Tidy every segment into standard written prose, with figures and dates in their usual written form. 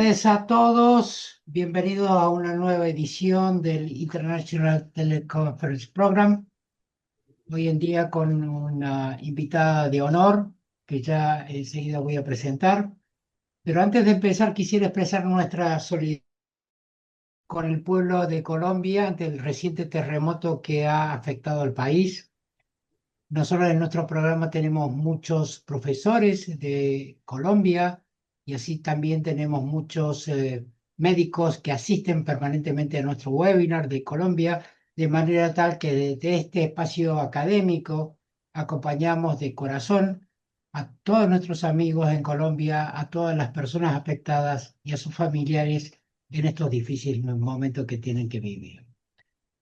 tardes a todos. Bienvenidos a una nueva edición del International Teleconference Program. Hoy en día con una invitada de honor que ya enseguida voy a presentar. Pero antes de empezar, quisiera expresar nuestra solidaridad con el pueblo de Colombia ante el reciente terremoto que ha afectado al país. Nosotros en nuestro programa tenemos muchos profesores de Colombia y así también tenemos muchos médicos que asisten permanentemente a nuestro webinar de Colombia, de manera tal que desde este espacio académico acompañamos de corazón a todos nuestros amigos en Colombia, a todas las personas afectadas y a sus familiares en estos difíciles momentos que tienen que vivir.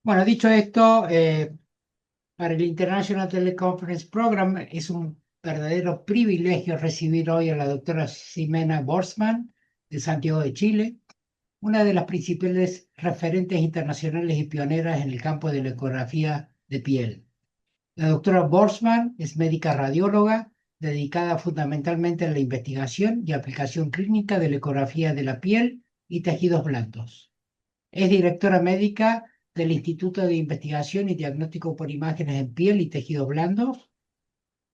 Bueno, dicho esto, para el International Teleconference Program es un verdadero privilegio recibir hoy a la doctora Ximena Borsman de Santiago de Chile, una de las principales referentes internacionales y pioneras en el campo de la ecografía de piel. La doctora Borsman es médica radióloga dedicada fundamentalmente a la investigación y aplicación clínica de la ecografía de la piel y tejidos blandos. Es directora médica del Instituto de Investigación y Diagnóstico por Imágenes en Piel y Tejidos Blandos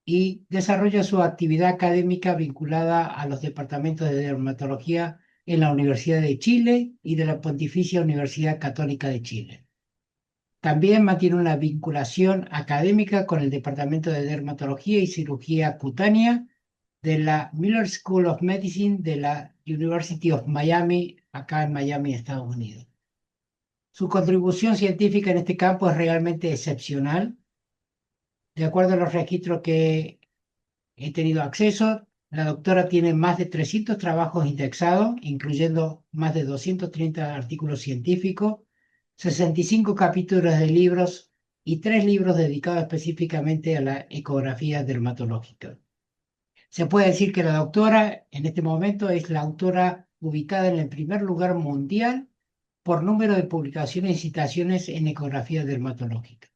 y desarrolla su actividad académica vinculada a los departamentos de dermatología en la Universidad de Chile y de la Pontificia Universidad Católica de Chile. También mantiene una vinculación académica con el Departamento de Dermatología y Cirugía Cutánea de la Miller School of Medicine de la University of Miami, acá en Miami, Estados Unidos. Su contribución científica en este campo es realmente excepcional. De acuerdo a los registros que he tenido acceso, la doctora tiene más de 300 trabajos indexados, incluyendo más de 230 artículos científicos, 65 capítulos de libros y 3 libros dedicados específicamente a la ecografía dermatológica. Se puede decir que la doctora en este momento es la autora ubicada en el primer lugar mundial por número de publicaciones y citaciones en ecografía dermatológica.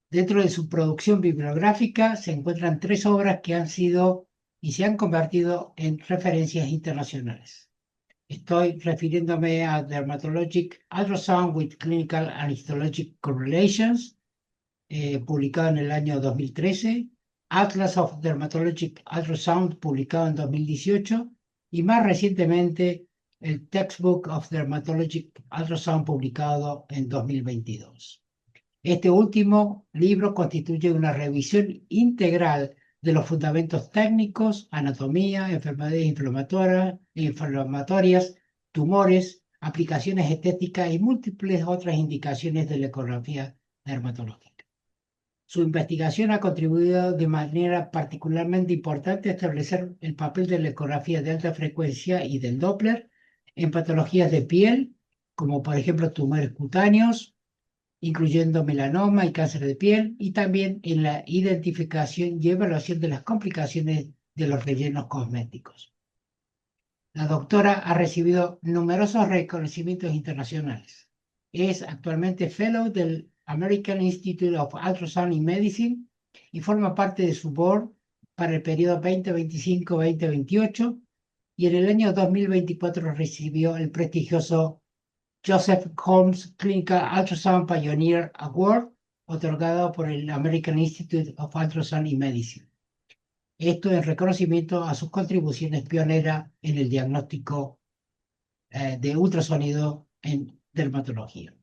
Dentro de su producción bibliográfica se encuentran 3 obras que han sido y se han convertido en referencias internacionales. Estoy refiriéndome a Dermatologic Ultrasound with Clinical and Histologic Correlations, publicado en el año 2013, Atlas of Dermatologic Ultrasound, publicado en 2018, y más recientemente el Textbook of Dermatologic Ultrasound, publicado en 2022. Este último libro constituye una revisión integral de los fundamentos técnicos, anatomía, enfermedades inflamatorias, tumores, aplicaciones estéticas y múltiples otras indicaciones de la ecografía dermatológica. Su investigación ha contribuido de manera particularmente importante a establecer el papel de la ecografía de alta frecuencia y del Doppler en patologías de piel, como por ejemplo tumores cutáneos, incluyendo melanoma y cáncer de piel, y también en la identificación y evaluación de las complicaciones de los rellenos cosméticos. La doctora ha recibido numerosos reconocimientos internacionales. Es actualmente Fellow del American Institute of Ultrasound in Medicine y forma parte de su board para el periodo 2025-2028, y en el año 2024 recibió el prestigioso Joseph Holmes Clinical Ultrasound Pioneer Award, otorgado por el American Institute of Ultrasound in Medicine. Esto en reconocimiento a sus contribuciones pioneras en el diagnóstico de ultrasonido en dermatología.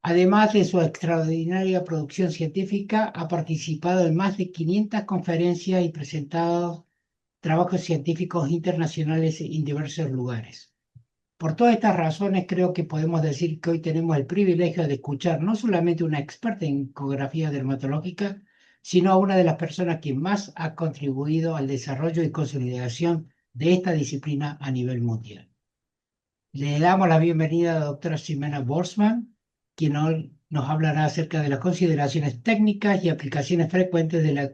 Además de su extraordinaria producción científica, ha participado en más de 500 conferencias y presentado trabajos científicos internacionales en diversos lugares. Por todas estas razones, creo que podemos decir que hoy tenemos el privilegio de escuchar no solamente una experta en ecografía dermatológica, sino a una de las personas que más ha contribuido al desarrollo y consolidación de esta disciplina a nivel mundial. Le damos la bienvenida a la doctora Ximena Borsman, quien hoy nos hablará acerca de las consideraciones técnicas y aplicaciones frecuentes de la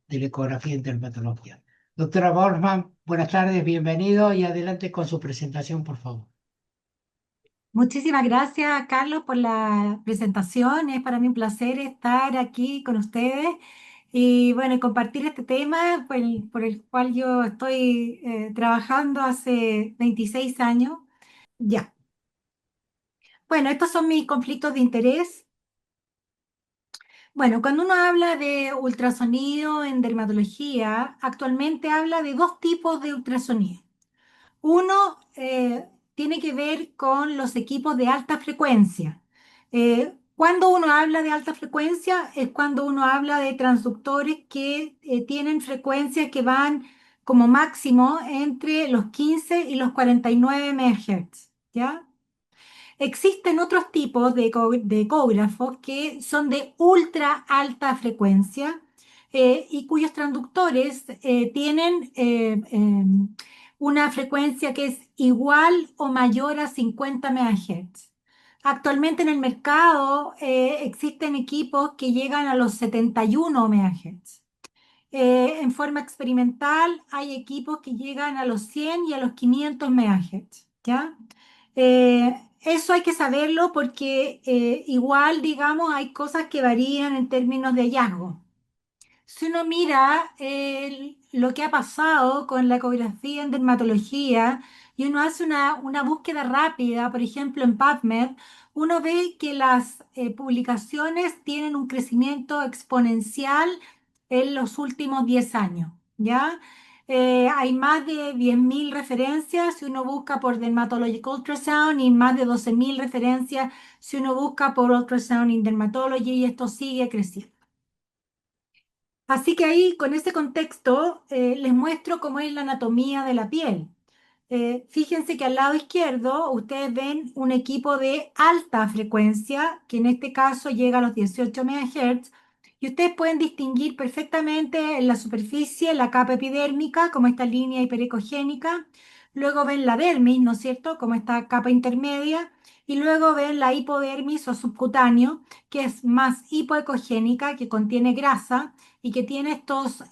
ecografía en dermatología. Doctora Borsman, buenas tardes, bienvenido y adelante con su presentación, por favor. Muchísimas gracias, Carlos, por la presentación. Es para mí un placer estar aquí con ustedes y bueno, compartir este tema por el cual yo estoy trabajando hace 26 años. Ya. Bueno, estos son mis conflictos de interés. Bueno, cuando uno habla de ultrasonido en dermatología, actualmente habla de dos tipos de ultrasonido. Uno tiene que ver con los equipos de alta frecuencia. Cuando uno habla de alta frecuencia es cuando uno habla de transductores que tienen frecuencias que van como máximo entre los 15 y los 49 MHz, ¿ya? Existen otros tipos de ecógrafos que son de ultra alta frecuencia y cuyos transductores tienen una frecuencia que es igual o mayor a 50 MHz. Actualmente en el mercado existen equipos que llegan a los 71 MHz. En forma experimental hay equipos que llegan a los 100 y a los 500 MHz, ¿ya? Eso hay que saberlo porque igual, digamos, hay cosas que varían en términos de hallazgo. Si uno mira lo que ha pasado con la ecografía en dermatología y uno hace una búsqueda rápida, por ejemplo en PubMed, uno ve que las publicaciones tienen un crecimiento exponencial en los últimos 10 años, ¿ya? Hay más de 10.000 referencias si uno busca por Dermatologic Ultrasound y más de 12.000 referencias si uno busca por Ultrasound in Dermatology y esto sigue creciendo. Así que ahí, con ese contexto, les muestro cómo es la anatomía de la piel. Fíjense que al lado izquierdo ustedes ven un equipo de alta frecuencia, que en este caso llega a los 18 MHz, y ustedes pueden distinguir perfectamente en la superficie la capa epidérmica, como esta línea hiperecogénica, luego ven la dermis, ¿no es cierto?, como esta capa intermedia, y luego ven la hipodermis o subcutáneo, que es más hipoecogénica, que contiene grasa y que tiene estos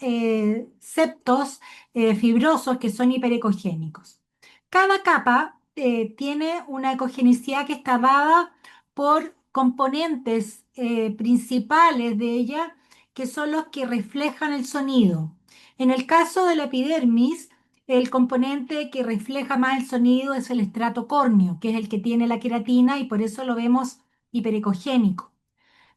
septos fibrosos que son hiperecogénicos. Cada capa tiene una ecogenicidad que está dada por componentes principales de ella, que son los que reflejan el sonido. En el caso de la epidermis, el componente que refleja más el sonido es el estrato córneo, que es el que tiene la queratina y por eso lo vemos hiperecogénico.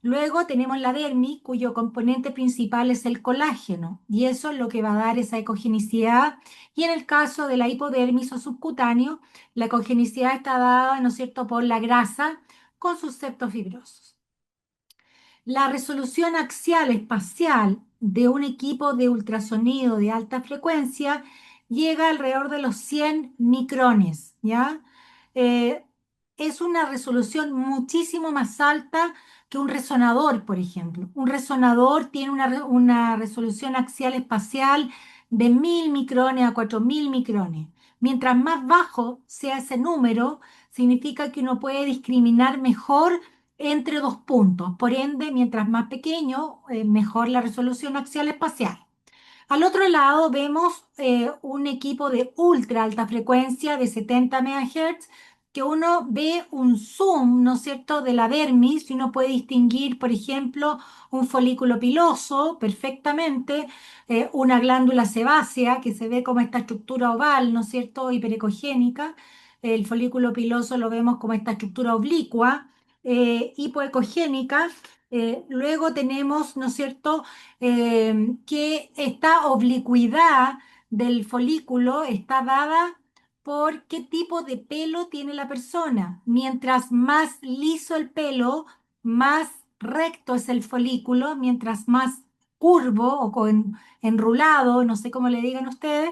Luego tenemos la dermis, cuyo componente principal es el colágeno, y eso es lo que va a dar esa ecogenicidad. Y en el caso de la hipodermis o subcutáneo, la ecogenicidad está dada, ¿no es cierto?, por la grasa con sus septos fibrosos. La resolución axial espacial de un equipo de ultrasonido de alta frecuencia llega alrededor de los 100 micrones, ¿ya? Eh, es una resolución muchísimo más alta que un resonador, por ejemplo. Un resonador tiene una resolución axial espacial de 1.000 micrones a 4.000 micrones. Mientras más bajo sea ese número, significa que uno puede discriminar mejor entre dos puntos. Por ende, mientras más pequeño, mejor la resolución axial espacial. Al otro lado vemos un equipo de ultra alta frecuencia de 70 MHz que uno ve un zoom, ¿no es cierto?, de la dermis y uno puede distinguir, por ejemplo, un folículo piloso perfectamente, una glándula sebácea que se ve como esta estructura oval, ¿no es cierto?, hiperecogénica. El folículo piloso lo vemos como esta estructura oblicua, hipoecogénica. Luego tenemos, ¿no es cierto?, que esta oblicuidad del folículo está dada por qué tipo de pelo tiene la persona. Mientras más liso el pelo, más recto es el folículo, mientras más curvo o enrulado, no sé cómo le digan ustedes,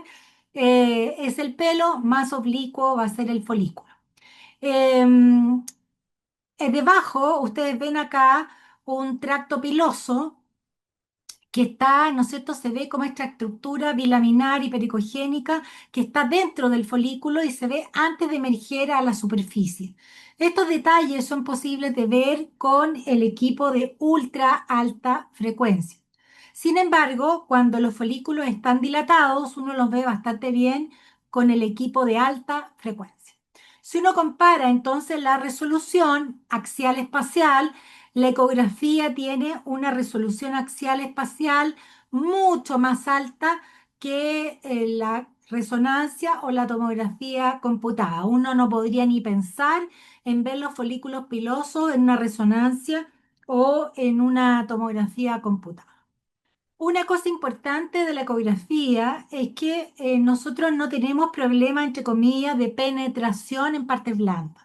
es el pelo, más oblicuo va a ser el folículo. Em, Debajo, ustedes ven acá un tracto piloso que está, ¿no es cierto? Se ve como esta estructura bilaminar y pericogénica que está dentro del folículo y se ve antes de emerger a la superficie. Estos detalles son posibles de ver con el equipo de ultra alta frecuencia. Sin embargo, cuando los folículos están dilatados, uno los ve bastante bien con el equipo de alta frecuencia. Si uno compara entonces la resolución axial espacial, la ecografía tiene una resolución axial espacial mucho más alta que la resonancia o la tomografía computada. Uno no podría ni pensar en ver los folículos pilosos en una resonancia o en una tomografía computada. Una cosa importante de la ecografía es que nosotros no tenemos problema, entre comillas, de penetración en partes blandas.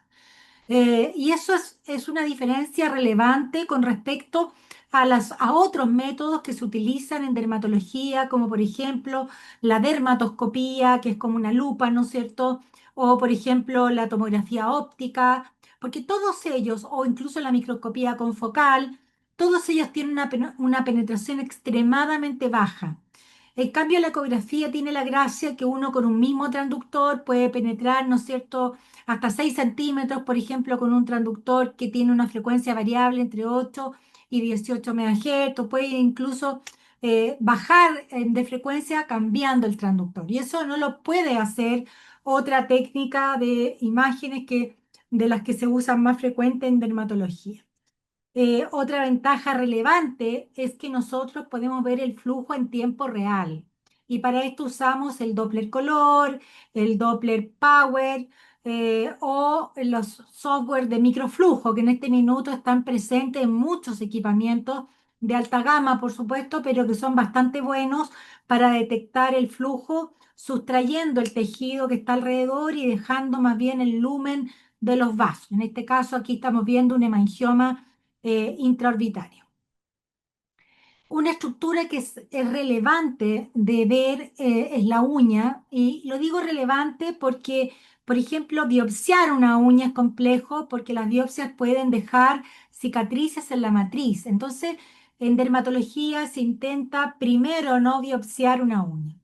Y eso es una diferencia relevante con respecto a otros métodos que se utilizan en dermatología, como por ejemplo la dermatoscopía, que es como una lupa, ¿no es cierto? O por ejemplo la tomografía óptica, porque todos ellos, o incluso la microscopía confocal, todos ellos tienen una penetración extremadamente baja. En cambio, la ecografía tiene la gracia que uno con un mismo transductor puede penetrar, ¿no es cierto?, hasta 6 centímetros, por ejemplo, con un transductor que tiene una frecuencia variable entre 8 y 18 MHz, o puede incluso bajar de frecuencia cambiando el transductor. Y eso no lo puede hacer otra técnica de imágenes de las que se usan más frecuente en dermatología. Otra ventaja relevante es que nosotros podemos ver el flujo en tiempo real. Y para esto usamos el Doppler color, el Doppler power o los software de microflujo que en este minuto están presentes en muchos equipamientos de alta gama, por supuesto, pero que son bastante buenos para detectar el flujo, sustrayendo el tejido que está alrededor y dejando más bien el lumen de los vasos. En este caso, aquí estamos viendo un hemangioma intraorbitario. Una estructura que es relevante de ver es la uña, y lo digo relevante porque, por ejemplo, biopsiar una uña es complejo porque las biopsias pueden dejar cicatrices en la matriz. Entonces, en dermatología se intenta primero no biopsiar una uña.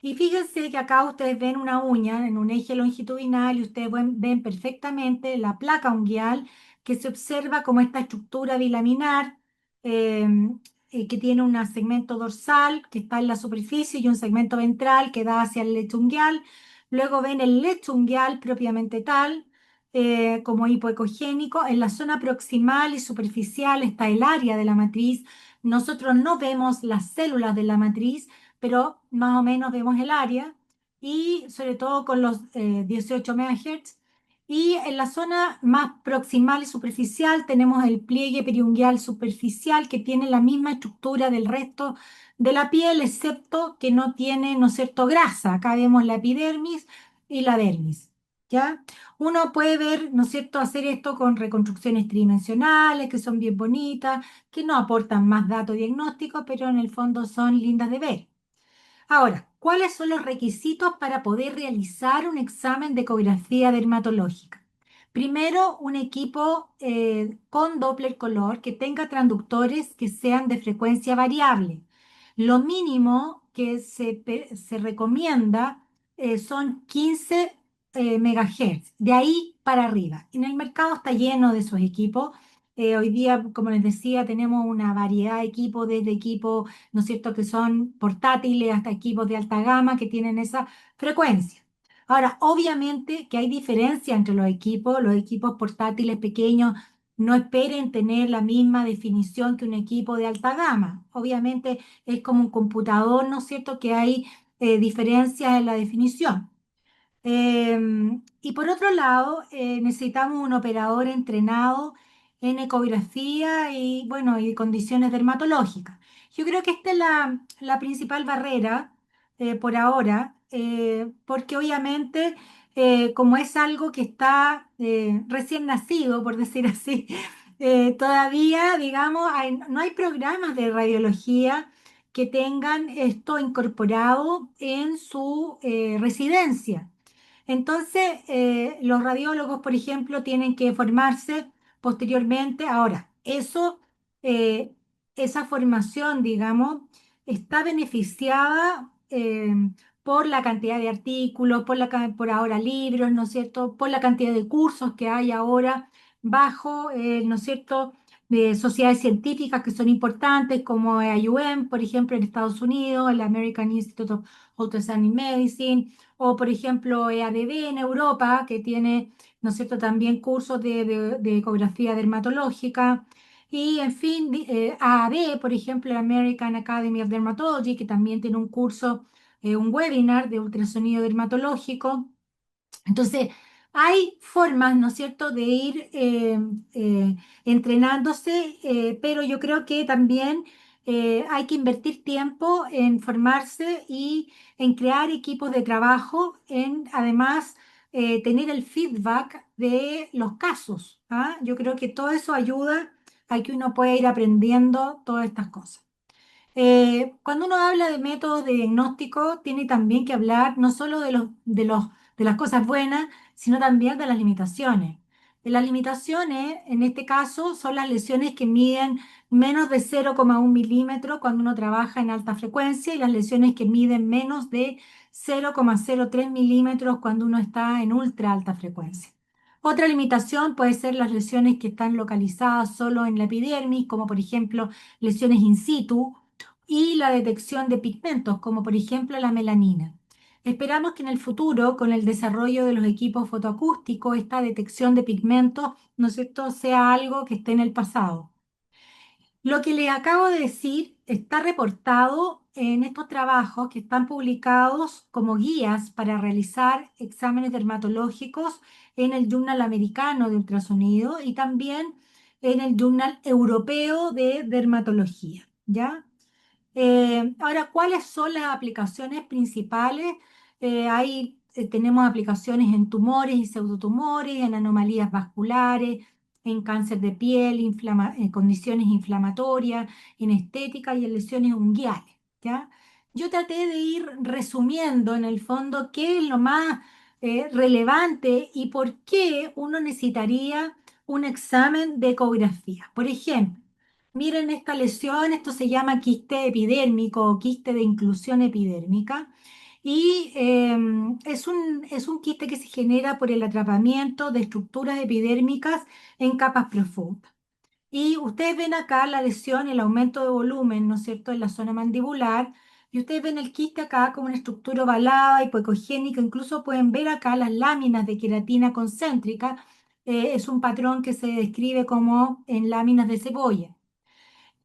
Y fíjense que acá ustedes ven una uña en un eje longitudinal y ustedes ven perfectamente la placa unguial que se observa como esta estructura bilaminar eh, que tiene un segmento dorsal que está en la superficie y un segmento ventral que da hacia el lecho unguial. Luego ven el lecho unguial propiamente tal, como hipoecogénico. En la zona proximal y superficial está el área de la matriz. Nosotros no vemos las células de la matriz, pero más o menos vemos el área y sobre todo con los 18 MHz. Y en la zona más proximal y superficial tenemos el pliegue periungual superficial que tiene la misma estructura del resto de la piel, excepto que no tiene, ¿no es cierto?, grasa. Acá vemos la epidermis y la dermis. ¿Ya? Uno puede ver, ¿no es cierto?, hacer esto con reconstrucciones tridimensionales que son bien bonitas, que no aportan más datos diagnósticos, pero en el fondo son lindas de ver. Ahora, ¿cuáles son los requisitos para poder realizar un examen de ecografía dermatológica? Primero, un equipo con Doppler color que tenga transductores que sean de frecuencia variable. Lo mínimo que se recomienda son 15 megahertz, de ahí para arriba. En el mercado está lleno de esos equipos. Hoy día, como les decía, tenemos una variedad de equipos, desde equipos, ¿no es cierto?, que son portátiles hasta equipos de alta gama que tienen esa frecuencia. Ahora, obviamente que hay diferencia entre los equipos portátiles pequeños no esperen tener la misma definición que un equipo de alta gama. Obviamente es como un computador, ¿no es cierto?, que hay diferencias en la definición. Y por otro lado, necesitamos un operador entrenado en ecografía y, bueno, y condiciones dermatológicas. Yo creo que esta es la principal barrera por ahora, porque obviamente, como es algo que está recién nacido, por decir así, todavía, digamos, no hay programas de radiología que tengan esto incorporado en su residencia. Entonces, los radiólogos, por ejemplo, tienen que formarse posteriormente. Ahora, eh, esa formación, digamos, está beneficiada por la cantidad de artículos, por ahora libros, ¿no es cierto?, por la cantidad de cursos que hay ahora bajo, ¿no es cierto?, de sociedades científicas que son importantes, como AUM, por ejemplo, en Estados Unidos, el American Institute of Ultrasonic Medicine, o por ejemplo EADB en Europa, que tiene, ¿no es cierto?, también cursos de ecografía dermatológica. Y en fin, AAD, por ejemplo, la American Academy of Dermatology, que también tiene un curso un webinar de ultrasonido dermatológico. Entonces, hay formas, ¿no es cierto?, de ir entrenándose, pero yo creo que también hay que invertir tiempo en formarse y en crear equipos de trabajo, en además tener el feedback de los casos. ¿Ah? Yo creo que todo eso ayuda a que uno pueda ir aprendiendo todas estas cosas. Cuando uno habla de métodos de diagnóstico, tiene también que hablar no solo de las cosas buenas, sino también de las limitaciones. Las limitaciones, en este caso, son las lesiones que miden menos de 0,1 milímetro cuando uno trabaja en alta frecuencia y las lesiones que miden menos de 0,03 milímetros cuando uno está en ultra alta frecuencia. Otra limitación puede ser las lesiones que están localizadas solo en la epidermis, como por ejemplo lesiones in situ, y la detección de pigmentos, como por ejemplo la melanina. Esperamos que en el futuro, con el desarrollo de los equipos fotoacústicos, esta detección de pigmentos, ¿no es cierto?, sea algo que esté en el pasado. Lo que les acabo de decir está reportado en estos trabajos que están publicados como guías para realizar exámenes dermatológicos en el Journal Americano de Ultrasonido y también en el Journal Europeo de Dermatología, ¿ya? Ahora, ¿cuáles son las aplicaciones principales? Tenemos aplicaciones en tumores y pseudotumores, en anomalías vasculares, en cáncer de piel, en condiciones inflamatorias, en estética y en lesiones unguiales, ¿ya? Yo traté de ir resumiendo en el fondo qué es lo más relevante y por qué uno necesitaría un examen de ecografía. Por ejemplo, miren esta lesión, esto se llama quiste epidérmico o quiste de inclusión epidérmica y es un quiste que se genera por el atrapamiento de estructuras epidérmicas en capas profundas. Y ustedes ven acá la lesión, el aumento de volumen, ¿no es cierto?, en la zona mandibular. Y ustedes ven el quiste acá como una estructura ovalada, hipoecogénica. Incluso pueden ver acá las láminas de queratina concéntrica. Es un patrón que se describe como en láminas de cebolla.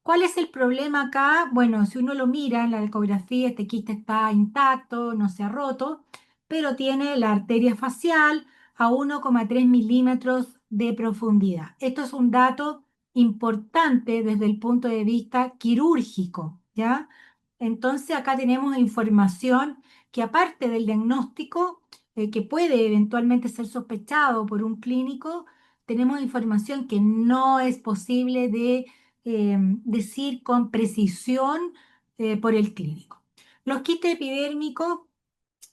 ¿Cuál es el problema acá? Bueno, si uno lo mira en la ecografía, este quiste está intacto, no se ha roto, pero tiene la arteria facial a 1,3 milímetros de profundidad. Esto es un dato importante desde el punto de vista quirúrgico, ¿ya? Entonces acá tenemos información que aparte del diagnóstico, que puede eventualmente ser sospechado por un clínico, tenemos información que no es posible de decir con precisión por el clínico. Los quistes epidérmicos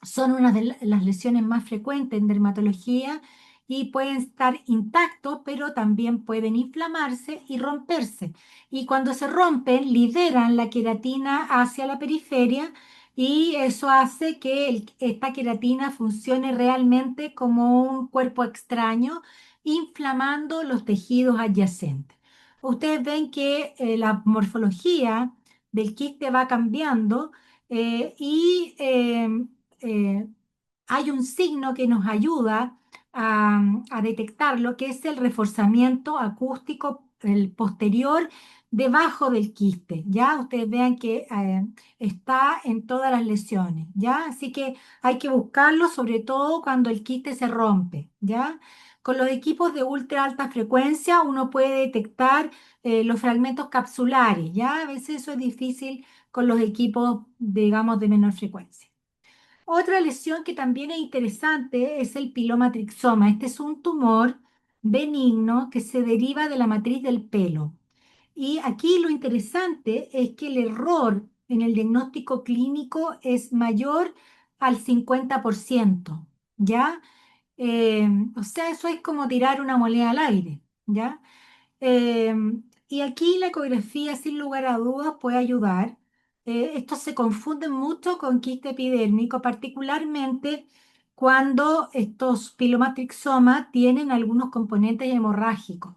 son una de las lesiones más frecuentes en dermatología y pueden estar intactos, pero también pueden inflamarse y romperse. Y cuando se rompen, liberan la queratina hacia la periferia y eso hace que esta queratina funcione realmente como un cuerpo extraño, inflamando los tejidos adyacentes. Ustedes ven que la morfología del quiste va cambiando y eh, hay un signo que nos ayuda a detectarlo, que es el reforzamiento acústico el posterior debajo del quiste, ¿ya? Ustedes vean que está en todas las lesiones, ¿ya? Así que hay que buscarlo, sobre todo cuando el quiste se rompe, ¿ya? Con los equipos de ultra alta frecuencia uno puede detectar los fragmentos capsulares, ¿ya? A veces eso es difícil con los equipos, digamos, de menor frecuencia. Otra lesión que también es interesante es el pilomatrixoma. Este es un tumor benigno que se deriva de la matriz del pelo. Y aquí lo interesante es que el error en el diagnóstico clínico es mayor al 50%, ¿ya? O sea, eso es como tirar una moneda al aire, ¿ya? Eh, y aquí la ecografía, sin lugar a dudas, puede ayudar. Estos se confunden mucho con quiste epidérmico, particularmente cuando estos pilomatrixomas tienen algunos componentes hemorrágicos.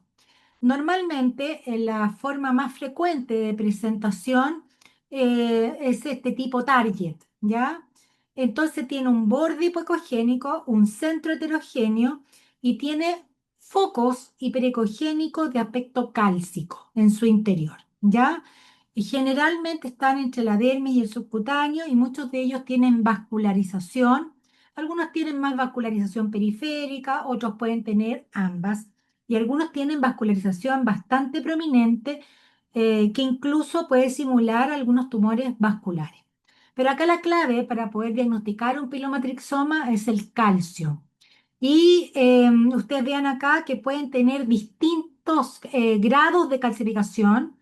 Normalmente, la forma más frecuente de presentación es este tipo target, ¿ya? Entonces tiene un borde hipoecogénico, un centro heterogéneo y tiene focos hiperecogénicos de aspecto cálcico en su interior, ¿ya? y generalmente están entre la dermis y el subcutáneo y muchos de ellos tienen vascularización. Algunos tienen más vascularización periférica, otros pueden tener ambas y algunos tienen vascularización bastante prominente que incluso puede simular algunos tumores vasculares. Pero acá la clave para poder diagnosticar un pilomatrixoma es el calcio. Y ustedes vean acá que pueden tener distintos grados de calcificación,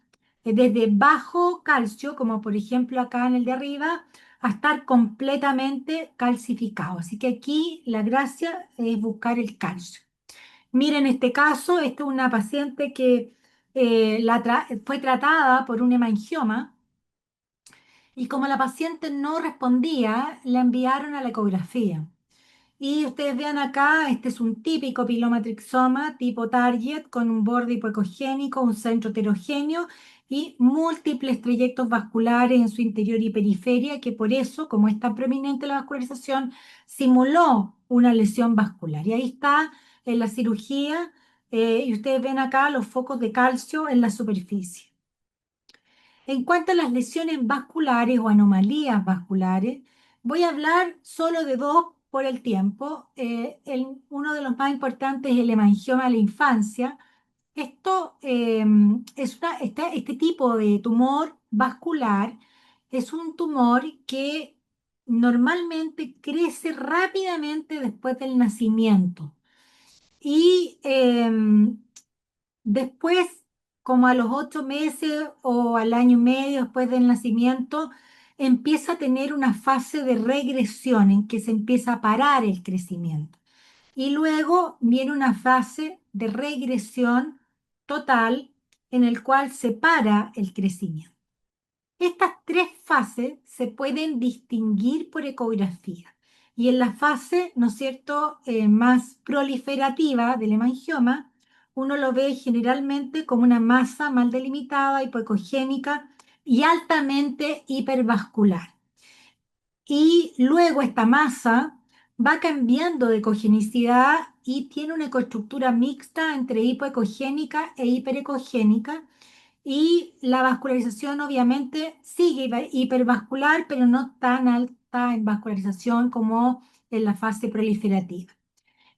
desde bajo calcio, como por ejemplo acá en el de arriba, a estar completamente calcificado. Así que aquí la gracia es buscar el calcio. Miren, en este caso, esta es una paciente que fue tratada por un hemangioma y como la paciente no respondía, la enviaron a la ecografía. Y ustedes vean acá, este es un típico pilomatrixoma tipo target con un borde hipoecogénico, un centro heterogéneo y múltiples trayectos vasculares en su interior y periferia, que por eso, como es tan prominente la vascularización, simuló una lesión vascular. Y ahí está en la cirugía, y ustedes ven acá los focos de calcio en la superficie. En cuanto a las lesiones vasculares o anomalías vasculares, voy a hablar solo de dos por el tiempo. Uno de los más importantes es el hemangioma de la infancia. Esto este tipo de tumor vascular es un tumor que normalmente crece rápidamente después del nacimiento y después, como a los 8 meses o al año y medio después del nacimiento, empieza a tener una fase de regresión en que se empieza a parar el crecimiento. Y luego viene una fase de regresión total en el cual se para el crecimiento. Estas tres fases se pueden distinguir por ecografía. Y en la fase, ¿no es cierto?, más proliferativa del hemangioma, uno lo ve generalmente como una masa mal delimitada, hipoecogénica y altamente hipervascular. Y luego esta masa va cambiando de ecogenicidad y tiene una ecoestructura mixta entre hipoecogénica e hiperecogénica y la vascularización obviamente sigue hipervascular, pero no tan alta en vascularización como en la fase proliferativa.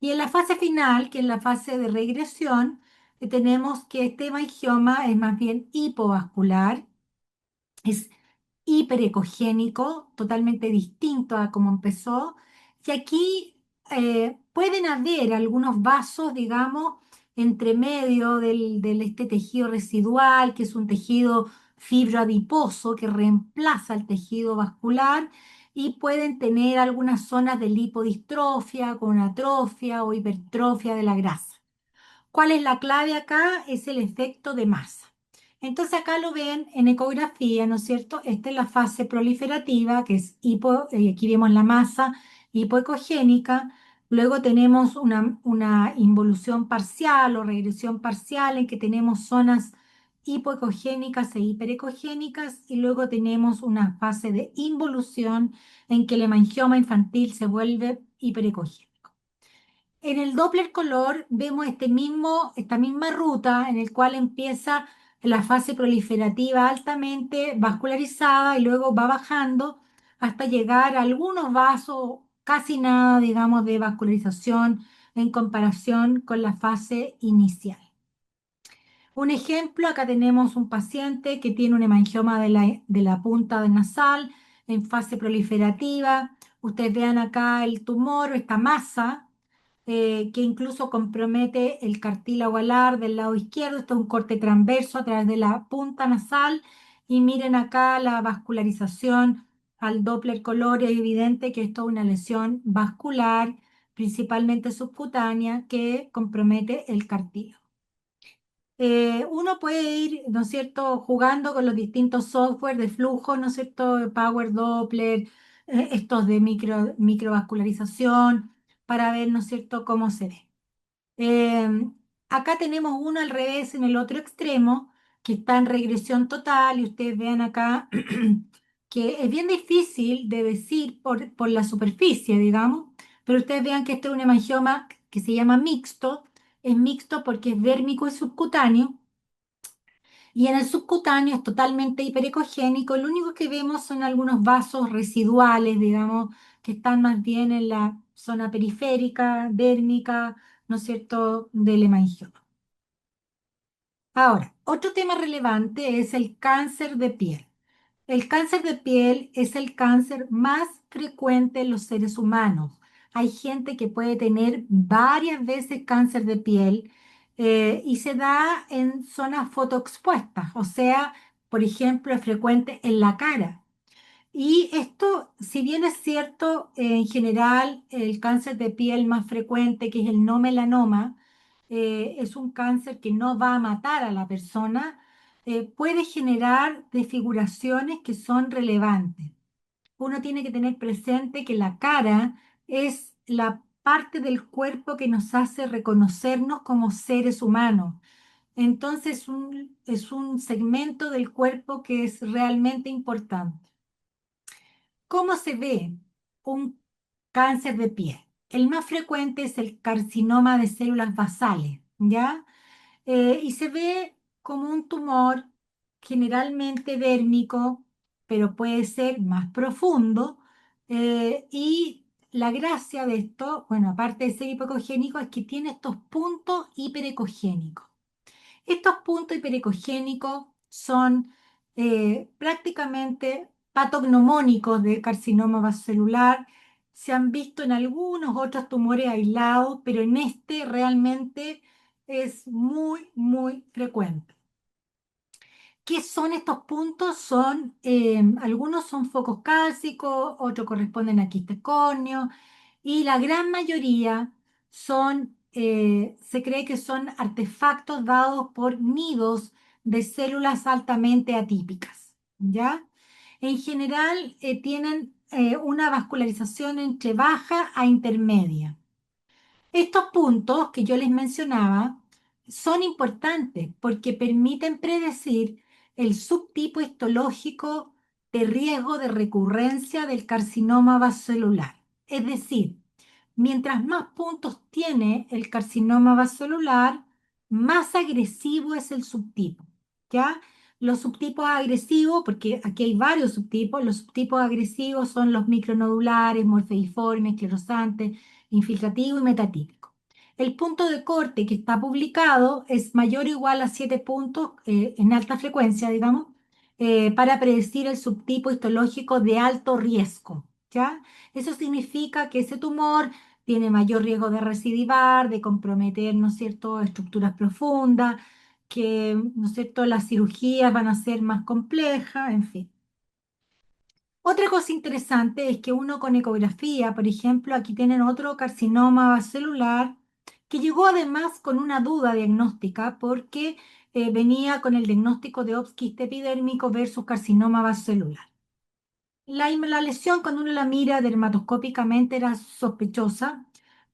Y en la fase final, que es la fase de regresión, tenemos que este hemangioma es más bien hipovascular, es hiperecogénico, totalmente distinto a cómo empezó. Y aquí pueden haber algunos vasos, digamos, entre medio este tejido residual, que es un tejido fibroadiposo que reemplaza el tejido vascular, y pueden tener algunas zonas de lipodistrofia con atrofia o hipertrofia de la grasa. ¿Cuál es la clave acá? Es el efecto de masa. Entonces acá lo ven en ecografía, ¿no es cierto? Esta es la fase proliferativa, que es aquí vemos la masa hipoecogénica. Luego tenemos una involución parcial o regresión parcial en que tenemos zonas hipoecogénicas e hiperecogénicas. Y luego tenemos una fase de involución en que el hemangioma infantil se vuelve hiperecogénico. En el Doppler color vemos esta misma ruta en el cual empieza la fase proliferativa altamente vascularizada y luego va bajando hasta llegar a algunos vasos, casi nada, digamos, de vascularización en comparación con la fase inicial. Un ejemplo, acá tenemos un paciente que tiene un hemangioma de la punta del nasal en fase proliferativa. Ustedes vean acá el tumor, esta masa que incluso compromete el cartílago alar del lado izquierdo. Esto es un corte transverso a través de la punta nasal. Y miren acá la vascularización al Doppler color. Es evidente que esto es una lesión vascular, principalmente subcutánea, que compromete el cartílago. Uno puede ir, ¿no es cierto?, jugando con los distintos software de flujo, ¿no es cierto?, Power Doppler, estos de microvascularización, para ver, ¿no es cierto?, cómo se ve. Acá tenemos uno al revés en el otro extremo, que está en regresión total, y ustedes vean acá que es bien difícil de decir por la superficie, digamos, pero ustedes vean que este es un hemangioma que se llama mixto. Es mixto porque es dérmico y subcutáneo. Y en el subcutáneo es totalmente hiperecogénico. Lo único que vemos son algunos vasos residuales, digamos, que están más bien en la zona periférica, dérmica, ¿no es cierto?, del hemangioma. Ahora, otro tema relevante es el cáncer de piel. El cáncer de piel es el cáncer más frecuente en los seres humanos. Hay gente que puede tener varias veces cáncer de piel y se da en zonas fotoexpuestas, o sea, por ejemplo, es frecuente en la cara. Y esto, si bien es cierto, en general el cáncer de piel más frecuente, que es el no melanoma, es un cáncer que no va a matar a la persona, puede generar desfiguraciones que son relevantes. Uno tiene que tener presente que la cara es la parte del cuerpo que nos hace reconocernos como seres humanos. Entonces, es un segmento del cuerpo que es realmente importante. ¿Cómo se ve un cáncer de piel? El más frecuente es el carcinoma de células basales, ¿ya? Y se ve como un tumor generalmente dérmico, pero puede ser más profundo. Y la gracia de esto, bueno, aparte de ser hipocogénico, es que tiene estos puntos hiperecogénicos. Estos puntos hiperecogénicos son prácticamente patognomónicos de carcinoma vasocelular. Se han visto en algunos otros tumores aislados, pero en este realmente es muy, muy frecuente. ¿Qué son estos puntos? Algunos son focos cálcicos, otros corresponden a quistes córneos, y la gran mayoría se cree que son artefactos dados por nidos de células altamente atípicas, ¿ya? En general, tienen una vascularización entre baja a intermedia. Estos puntos que yo les mencionaba son importantes porque permiten predecir el subtipo histológico de riesgo de recurrencia del carcinoma vasocelular. Es decir, mientras más puntos tiene el carcinoma vasocelular, más agresivo es el subtipo, ¿ya? Los subtipos agresivos, porque aquí hay varios subtipos, los subtipos agresivos son los micronodulares, morfeiformes, esclerosantes, infiltrativo y metatípico. El punto de corte que está publicado es mayor o igual a 7 puntos en alta frecuencia, digamos, para predecir el subtipo histológico de alto riesgo, ¿ya? Eso significa que ese tumor tiene mayor riesgo de recidivar, de comprometer, ¿no es cierto?, estructuras profundas, que, ¿no es cierto?, las cirugías van a ser más complejas, en fin. Otra cosa interesante es que uno con ecografía, por ejemplo, aquí tienen otro carcinoma celular que llegó además con una duda diagnóstica porque venía con el diagnóstico de OPS quiste epidérmico versus carcinoma vascelular. La lesión, cuando uno la mira dermatoscópicamente, era sospechosa,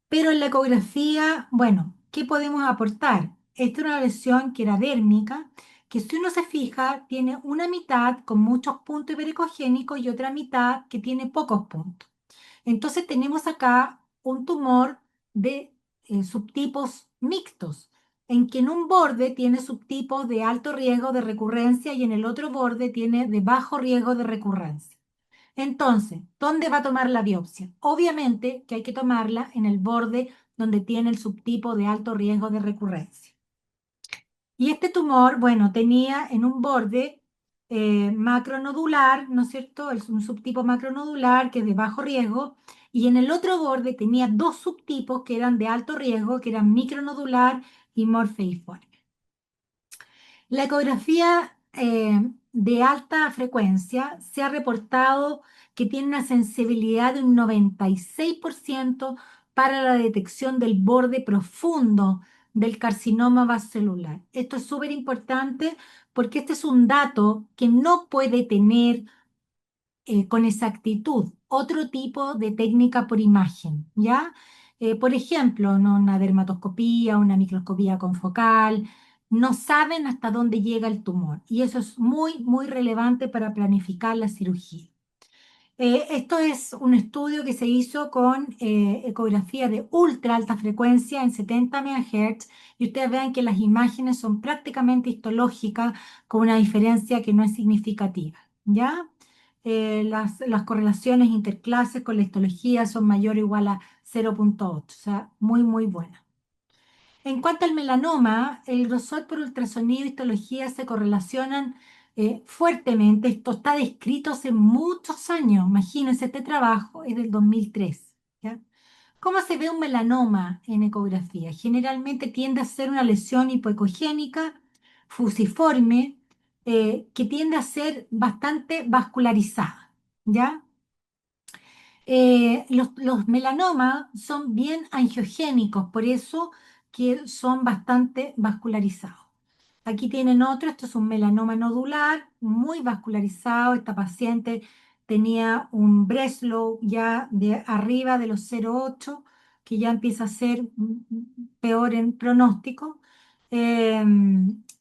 pero en la ecografía, bueno, ¿qué podemos aportar? Esta era una lesión que era dérmica, que si uno se fija, tiene una mitad con muchos puntos hiperecogénicos y otra mitad que tiene pocos puntos. Entonces tenemos acá un tumor de subtipos mixtos, en que en un borde tiene subtipos de alto riesgo de recurrencia y en el otro borde tiene de bajo riesgo de recurrencia. Entonces, ¿dónde va a tomar la biopsia? Obviamente que hay que tomarla en el borde donde tiene el subtipo de alto riesgo de recurrencia. Y este tumor, bueno, tenía en un borde macronodular, ¿no es cierto? Un subtipo macronodular que es de bajo riesgo, y en el otro borde tenía dos subtipos que eran de alto riesgo, que eran micronodular y morfeiforme. La ecografía de alta frecuencia se ha reportado que tiene una sensibilidad de un 96% para la detección del borde profundo del carcinoma vascelular. Esto es súper importante porque este es un dato que no puede tener con exactitud otro tipo de técnica por imagen, ¿ya? Por ejemplo, ¿no?, una dermatoscopía, una microscopía confocal, no saben hasta dónde llega el tumor y eso es muy, muy relevante para planificar la cirugía. Esto es un estudio que se hizo con ecografía de ultra alta frecuencia en 70 MHz y ustedes vean que las imágenes son prácticamente histológicas con una diferencia que no es significativa, ¿ya? Las correlaciones interclases con la histología son mayor o igual a 0,8, o sea, muy, muy buena. En cuanto al melanoma, el grosor por ultrasonido y histología se correlacionan fuertemente. Esto está descrito hace muchos años. Imagínense, este trabajo es del 2003. ¿Ya? ¿Cómo se ve un melanoma en ecografía? Generalmente tiende a ser una lesión hipoecogénica, fusiforme, que tiende a ser bastante vascularizada. ¿Ya? Los melanomas son bien angiogénicos, por eso que son bastante vascularizados. Aquí tienen otro, esto es un melanoma nodular, muy vascularizado. Esta paciente tenía un Breslow ya de arriba de los 0,8, que ya empieza a ser peor en pronóstico. Eh,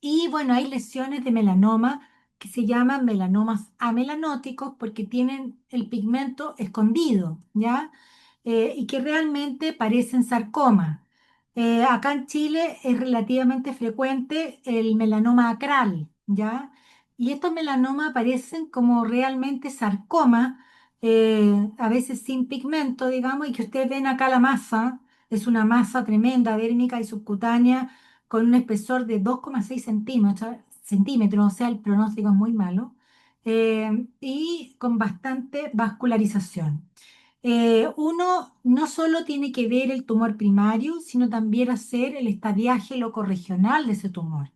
y bueno, hay lesiones de melanoma que se llaman melanomas amelanóticos porque tienen el pigmento escondido, ¿ya? Y que realmente parecen sarcoma. Acá en Chile es relativamente frecuente el melanoma acral, ¿ya? Y estos melanomas aparecen como realmente sarcoma, a veces sin pigmento, digamos, y que ustedes ven acá la masa, es una masa tremenda, dérmica y subcutánea, con un espesor de 2,6 centímetros, o sea, el pronóstico es muy malo, y con bastante vascularización. Uno no solo tiene que ver el tumor primario, sino también hacer el estadiaje locorregional de ese tumor.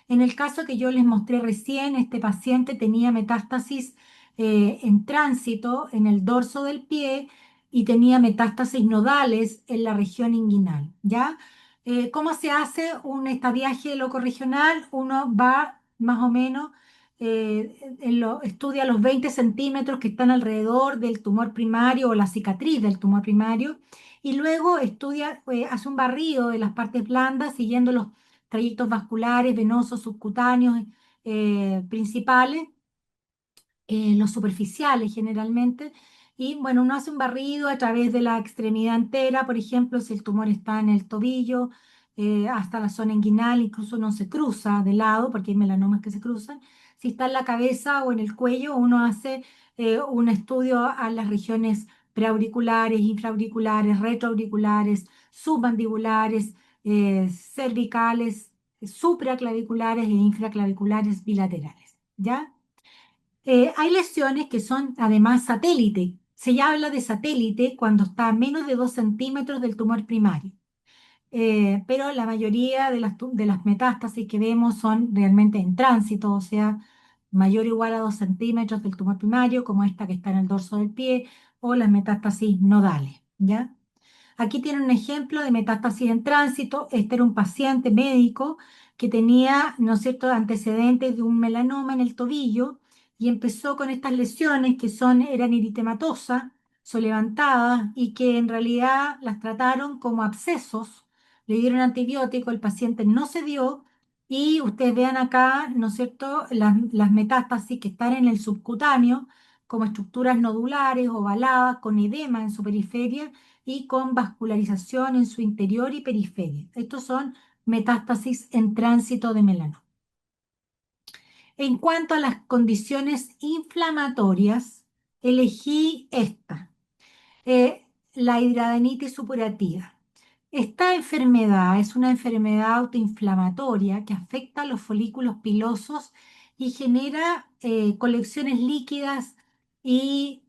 En el caso que yo les mostré recién, este paciente tenía metástasis en tránsito en el dorso del pie y tenía metástasis nodales en la región inguinal, ¿ya? ¿Cómo se hace un estadiaje locorregional? Uno va más o menos, estudia los 20 centímetros que están alrededor del tumor primario o la cicatriz del tumor primario y luego estudia, hace un barrido de las partes blandas siguiendo los trayectos vasculares, venosos, subcutáneos principales, los superficiales generalmente. Y bueno, uno hace un barrido a través de la extremidad entera, por ejemplo, si el tumor está en el tobillo, hasta la zona inguinal, incluso no se cruza de lado, porque hay melanomas que se cruzan. Si está en la cabeza o en el cuello, uno hace un estudio a las regiones preauriculares, infraauriculares, retroauriculares, submandibulares, cervicales, supraclaviculares e infraclaviculares bilaterales. ¿Ya? Hay lesiones que son además satélite. Se habla de satélite cuando está a menos de 2 centímetros del tumor primario. Pero la mayoría de las metástasis que vemos son realmente en tránsito, o sea, mayor o igual a 2 centímetros del tumor primario, como esta que está en el dorso del pie, o las metástasis nodales, ¿ya? Aquí tienen un ejemplo de metástasis en tránsito. Este era un paciente médico que tenía, ¿no es cierto?, antecedentes de un melanoma en el tobillo y empezó con estas lesiones que eran eritematosas, levantadas y que en realidad las trataron como abscesos. Le dieron antibiótico, el paciente no se dio y ustedes vean acá, ¿no es cierto?, las metástasis que están en el subcutáneo como estructuras nodulares, ovaladas, con edema en su periferia y con vascularización en su interior y periferia. Estos son metástasis en tránsito de melanoma. En cuanto a las condiciones inflamatorias, elegí esta, la hidradenitis supurativa. Esta enfermedad es una enfermedad autoinflamatoria que afecta a los folículos pilosos y genera colecciones líquidas y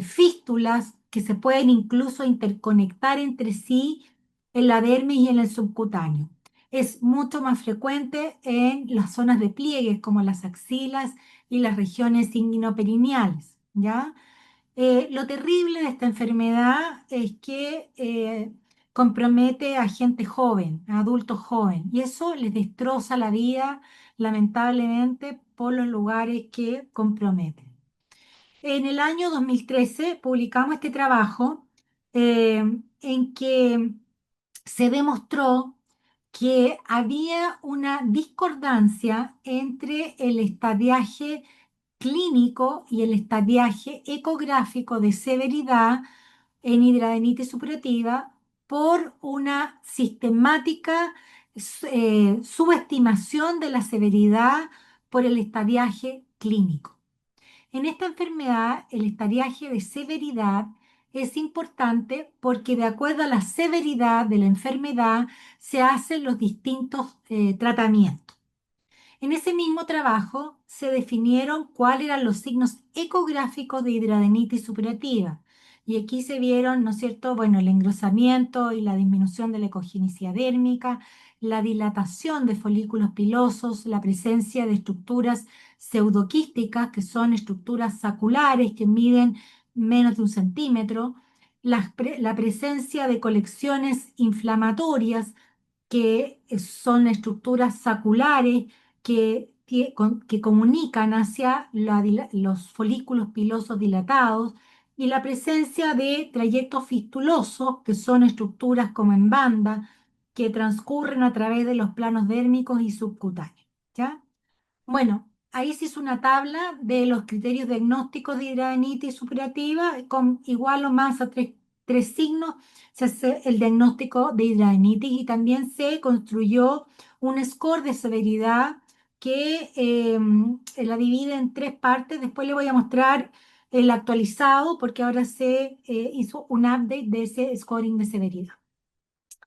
fístulas que se pueden incluso interconectar entre sí en la dermis y en el subcutáneo. Es mucho más frecuente en las zonas de pliegues como las axilas y las regiones inguinoperineales, ¿ya? Lo terrible de esta enfermedad es que compromete a gente joven, a adultos jóvenes, y eso les destroza la vida, lamentablemente, por los lugares que comprometen. En el año 2013 publicamos este trabajo en que se demostró que había una discordancia entre el estadiaje clínico y el estadiaje ecográfico de severidad en hidradenitis supurativa por una sistemática subestimación de la severidad por el estadiaje clínico. En esta enfermedad, el estadiaje de severidad es importante porque de acuerdo a la severidad de la enfermedad se hacen los distintos tratamientos. En ese mismo trabajo se definieron cuáles eran los signos ecográficos de hidradenitis supurativa. Y aquí se vieron, ¿no es cierto? Bueno, el engrosamiento y la disminución de la ecogenicidad dérmica, la dilatación de folículos pilosos, la presencia de estructuras pseudoquísticas, que son estructuras saculares que miden menos de 1 centímetro, la presencia de colecciones inflamatorias, que son estructuras saculares que comunican hacia los folículos pilosos dilatados, y la presencia de trayectos fistulosos, que son estructuras como en banda, que transcurren a través de los planos dérmicos y subcutáneos. ¿Ya? Bueno, ahí se hizo una tabla de los criterios diagnósticos de hidradenitis supurativa, con igual o más a tres signos se hace el diagnóstico de hidradenitis, y también se construyó un score de severidad que la divide en tres partes. Después le voy a mostrar el actualizado porque ahora se hizo un update de ese scoring de severidad.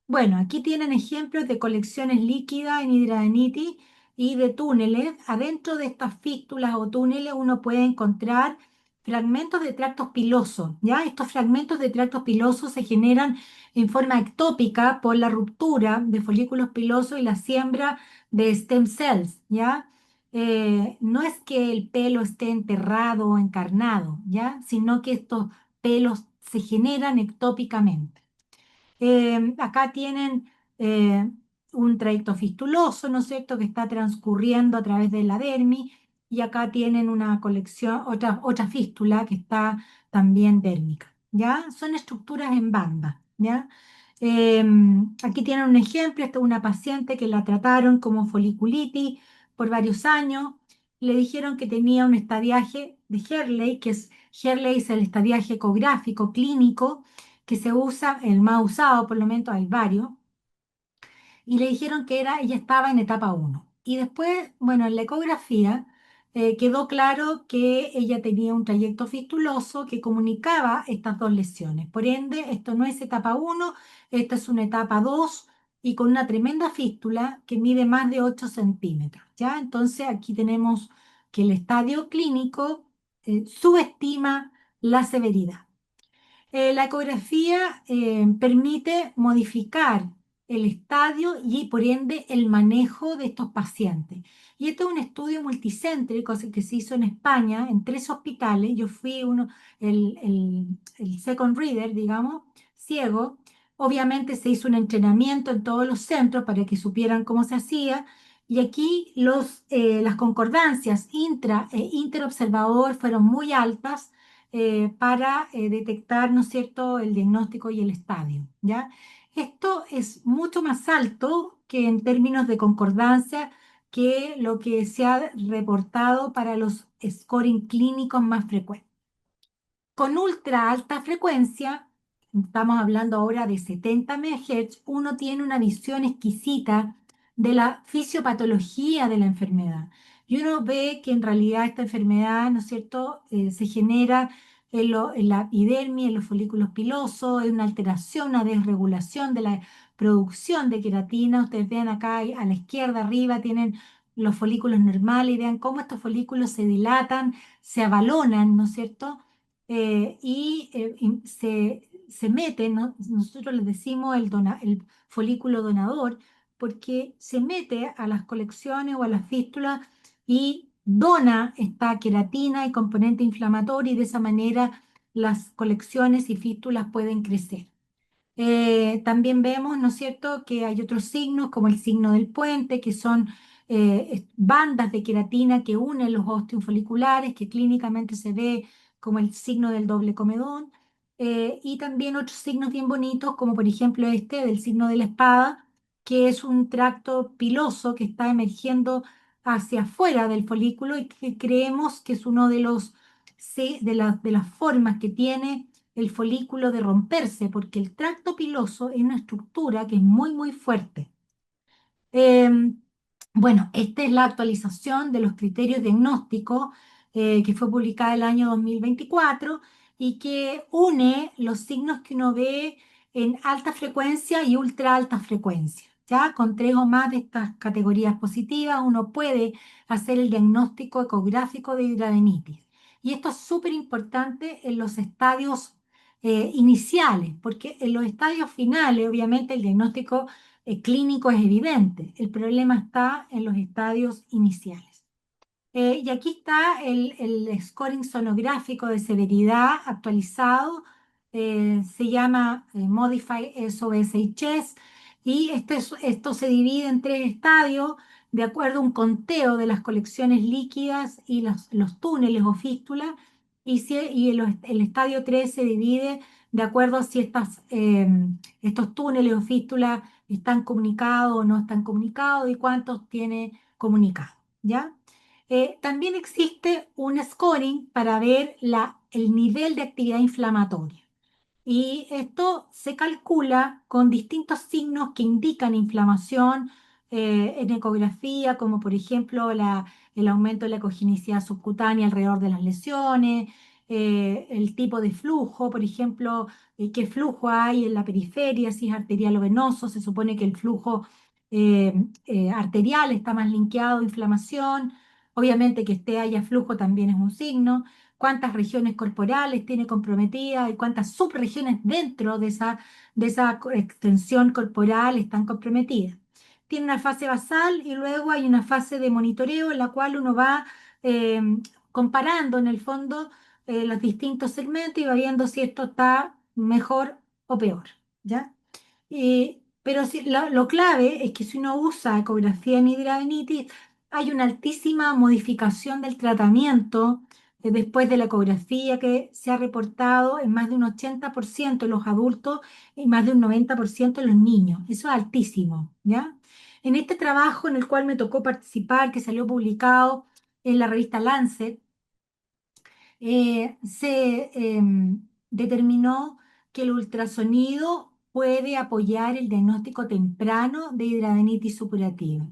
Bueno, aquí tienen ejemplos de colecciones líquidas en hidradenitis y de túneles. Adentro de estas fístulas o túneles uno puede encontrar fragmentos de tractos pilosos, ¿ya? Estos fragmentos de tractos pilosos se generan en forma ectópica por la ruptura de folículos pilosos y la siembra de stem cells, ¿ya? No es que el pelo esté enterrado o encarnado, ¿ya? Sino que estos pelos se generan ectópicamente. Acá tienen un trayecto fistuloso, ¿no es cierto?, que está transcurriendo a través de la dermis, y acá tienen una colección, otra fístula que está también dérmica, ¿ya? Son estructuras en banda, ¿ya? Aquí tienen un ejemplo. Esta es una paciente que la trataron como foliculitis por varios años. Le dijeron que tenía un estadiaje de Hurley, Hurley es el estadiaje ecográfico clínico que se usa, el más usado por lo menos, hay varios, y le dijeron que ella estaba en etapa 1. Y después, bueno, en la ecografía quedó claro que ella tenía un trayecto fistuloso que comunicaba estas dos lesiones. Por ende, esto no es etapa 1, esta es una etapa 2 y con una tremenda fístula que mide más de 8 centímetros. ¿Ya? Entonces aquí tenemos que el estadio clínico subestima la severidad. La ecografía permite modificar el estadio y por ende el manejo de estos pacientes. Y este es un estudio multicéntrico que se hizo en España, en 3 hospitales. Yo fui el second reader, digamos, ciego. Obviamente se hizo un entrenamiento en todos los centros para que supieran cómo se hacía. Y aquí las concordancias intra e interobservador fueron muy altas para detectar, ¿no es cierto?, el diagnóstico y el estadio, ¿ya? Esto es mucho más alto que en términos de concordancia que lo que se ha reportado para los scoring clínicos más frecuentes. Con ultra alta frecuencia, estamos hablando ahora de 70 MHz, uno tiene una visión exquisita de la fisiopatología de la enfermedad. Y uno ve que en realidad esta enfermedad, ¿no es cierto?, se genera en la epidermis, en los folículos pilosos, hay una alteración, una desregulación de la producción de queratina. Ustedes vean acá a la izquierda arriba tienen los folículos normales y vean cómo estos folículos se dilatan, se abalonan, ¿no es cierto?, se meten, ¿no? Nosotros les decimos el folículo donador, porque se mete a las colecciones o a las fístulas y dona esta queratina y componente inflamatorio, y de esa manera las colecciones y fístulas pueden crecer. También vemos, ¿no es cierto?, que hay otros signos como el signo del puente, que son bandas de queratina que unen los ósteos foliculares, que clínicamente se ve como el signo del doble comedón. Y también otros signos bien bonitos, como por ejemplo este del signo de la espada, que es un tracto piloso que está emergiendo hacia afuera del folículo y que creemos que es uno de los, sí, de las formas que tiene el folículo de romperse, porque el tracto piloso es una estructura que es muy, muy fuerte. Eh, bueno, esta es la actualización de los criterios diagnósticos que fue publicada el año 2024 y que une los signos que uno ve en alta frecuencia y ultra alta frecuencia. ¿Ya? Con tres o más de estas categorías positivas uno puede hacer el diagnóstico ecográfico de hidradenitis. Y esto es súper importante en los estadios iniciales, porque en los estadios finales, obviamente, el diagnóstico clínico es evidente. El problema está en los estadios iniciales. Y aquí está el scoring sonográfico de severidad actualizado. Se llama Modify SOSHS y esto se divide en tres estadios de acuerdo a un conteo de las colecciones líquidas y los túneles o fístulas. Y el estadio 3 se divide de acuerdo a si estos túneles o fístulas están comunicados o no están comunicados y cuántos tiene comunicado. ¿Ya? También existe un scoring para ver el nivel de actividad inflamatoria. Y esto se calcula con distintos signos que indican inflamación en ecografía, como por ejemplo el aumento de la ecogenicidad subcutánea alrededor de las lesiones, el tipo de flujo, por ejemplo, qué flujo hay en la periferia, si es arterial o venoso. Se supone que el flujo eh, arterial está más linkeado a inflamación. Obviamente que haya flujo también es un signo. Cuántas regiones corporales tiene comprometidas y cuántas subregiones dentro de esa extensión corporal están comprometidas. Tiene una fase basal y luego hay una fase de monitoreo en la cual uno va eh, comparando en el fondo los distintos segmentos y va viendo si esto está mejor o peor, ¿ya? Pero lo clave es que si uno usa ecografía en hidradenitis, hay una altísima modificación del tratamiento después de la ecografía que se ha reportado en más de un 80% en los adultos y más de un 90% en los niños. Eso es altísimo, ¿ya? En este trabajo en el cual me tocó participar, que salió publicado en la revista Lancet, se determinó que el ultrasonido puede apoyar el diagnóstico temprano de hidradenitis supurativa.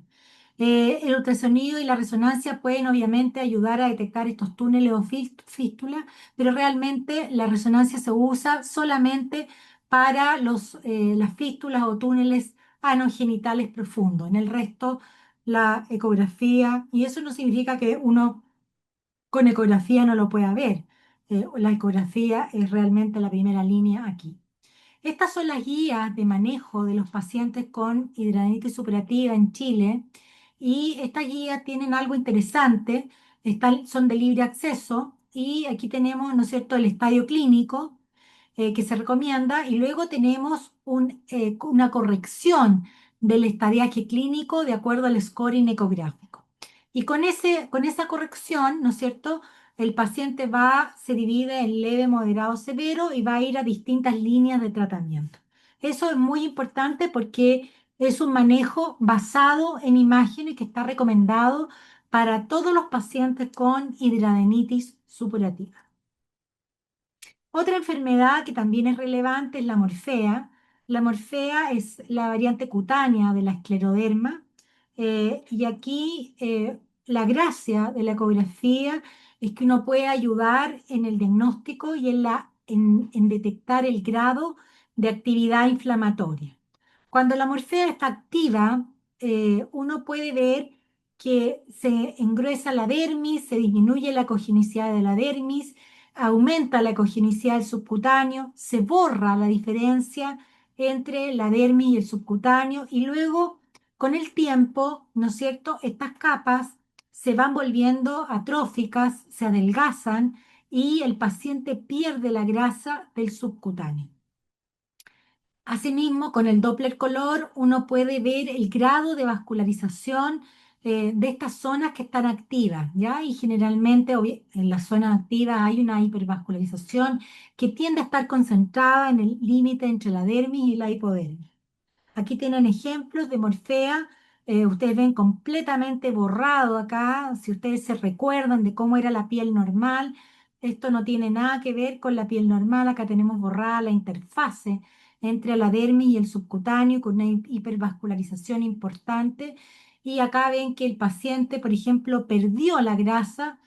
El ultrasonido y la resonancia pueden obviamente ayudar a detectar estos túneles o fístulas, pero realmente la resonancia se usa solamente para las fístulas o túneles anogenitales profundos. En el resto, la ecografía, y eso no significa que uno con ecografía no lo pueda ver. La ecografía es realmente la primera línea aquí. Estas son las guías de manejo de los pacientes con hidradenitis supurativa en Chile y estas guías tienen algo interesante, son de libre acceso y aquí tenemos, ¿no es cierto?, el estadio clínico que se recomienda y luego tenemos una corrección del estadiaje clínico de acuerdo al scoring ecográfico. Y con esa corrección, ¿no es cierto?, el paciente se divide en leve, moderado, severo y va a ir a distintas líneas de tratamiento. Eso es muy importante porque es un manejo basado en imágenes que está recomendado para todos los pacientes con hidradenitis supurativa. Otra enfermedad que también es relevante es la morfea. La morfea es la variante cutánea de la escleroderma y aquí la gracia de la ecografía es que uno puede ayudar en el diagnóstico y en detectar el grado de actividad inflamatoria. Cuando la morfea está activa, uno puede ver que se engruesa la dermis, se disminuye la cogenicidad de la dermis, aumenta la ecogenicidad del subcutáneo, se borra la diferencia entre la dermis y el subcutáneo y luego con el tiempo, ¿no es cierto?, estas capas se van volviendo atróficas, se adelgazan y el paciente pierde la grasa del subcutáneo. Asimismo, con el Doppler color uno puede ver el grado de vascularización de estas zonas que están activas, ¿ya? Y generalmente en las zonas activas hay una hipervascularización que tiende a estar concentrada en el límite entre la dermis y la hipodermis. Aquí tienen ejemplos de morfea Ustedes ven completamente borrado acá. Si ustedes se recuerdan de cómo era la piel normal, esto no tiene nada que ver con la piel normal. Acá tenemos borrada la interfase entre la dermis y el subcutáneo con una hipervascularización importante. Y acá ven que el paciente, por ejemplo, perdió la grasa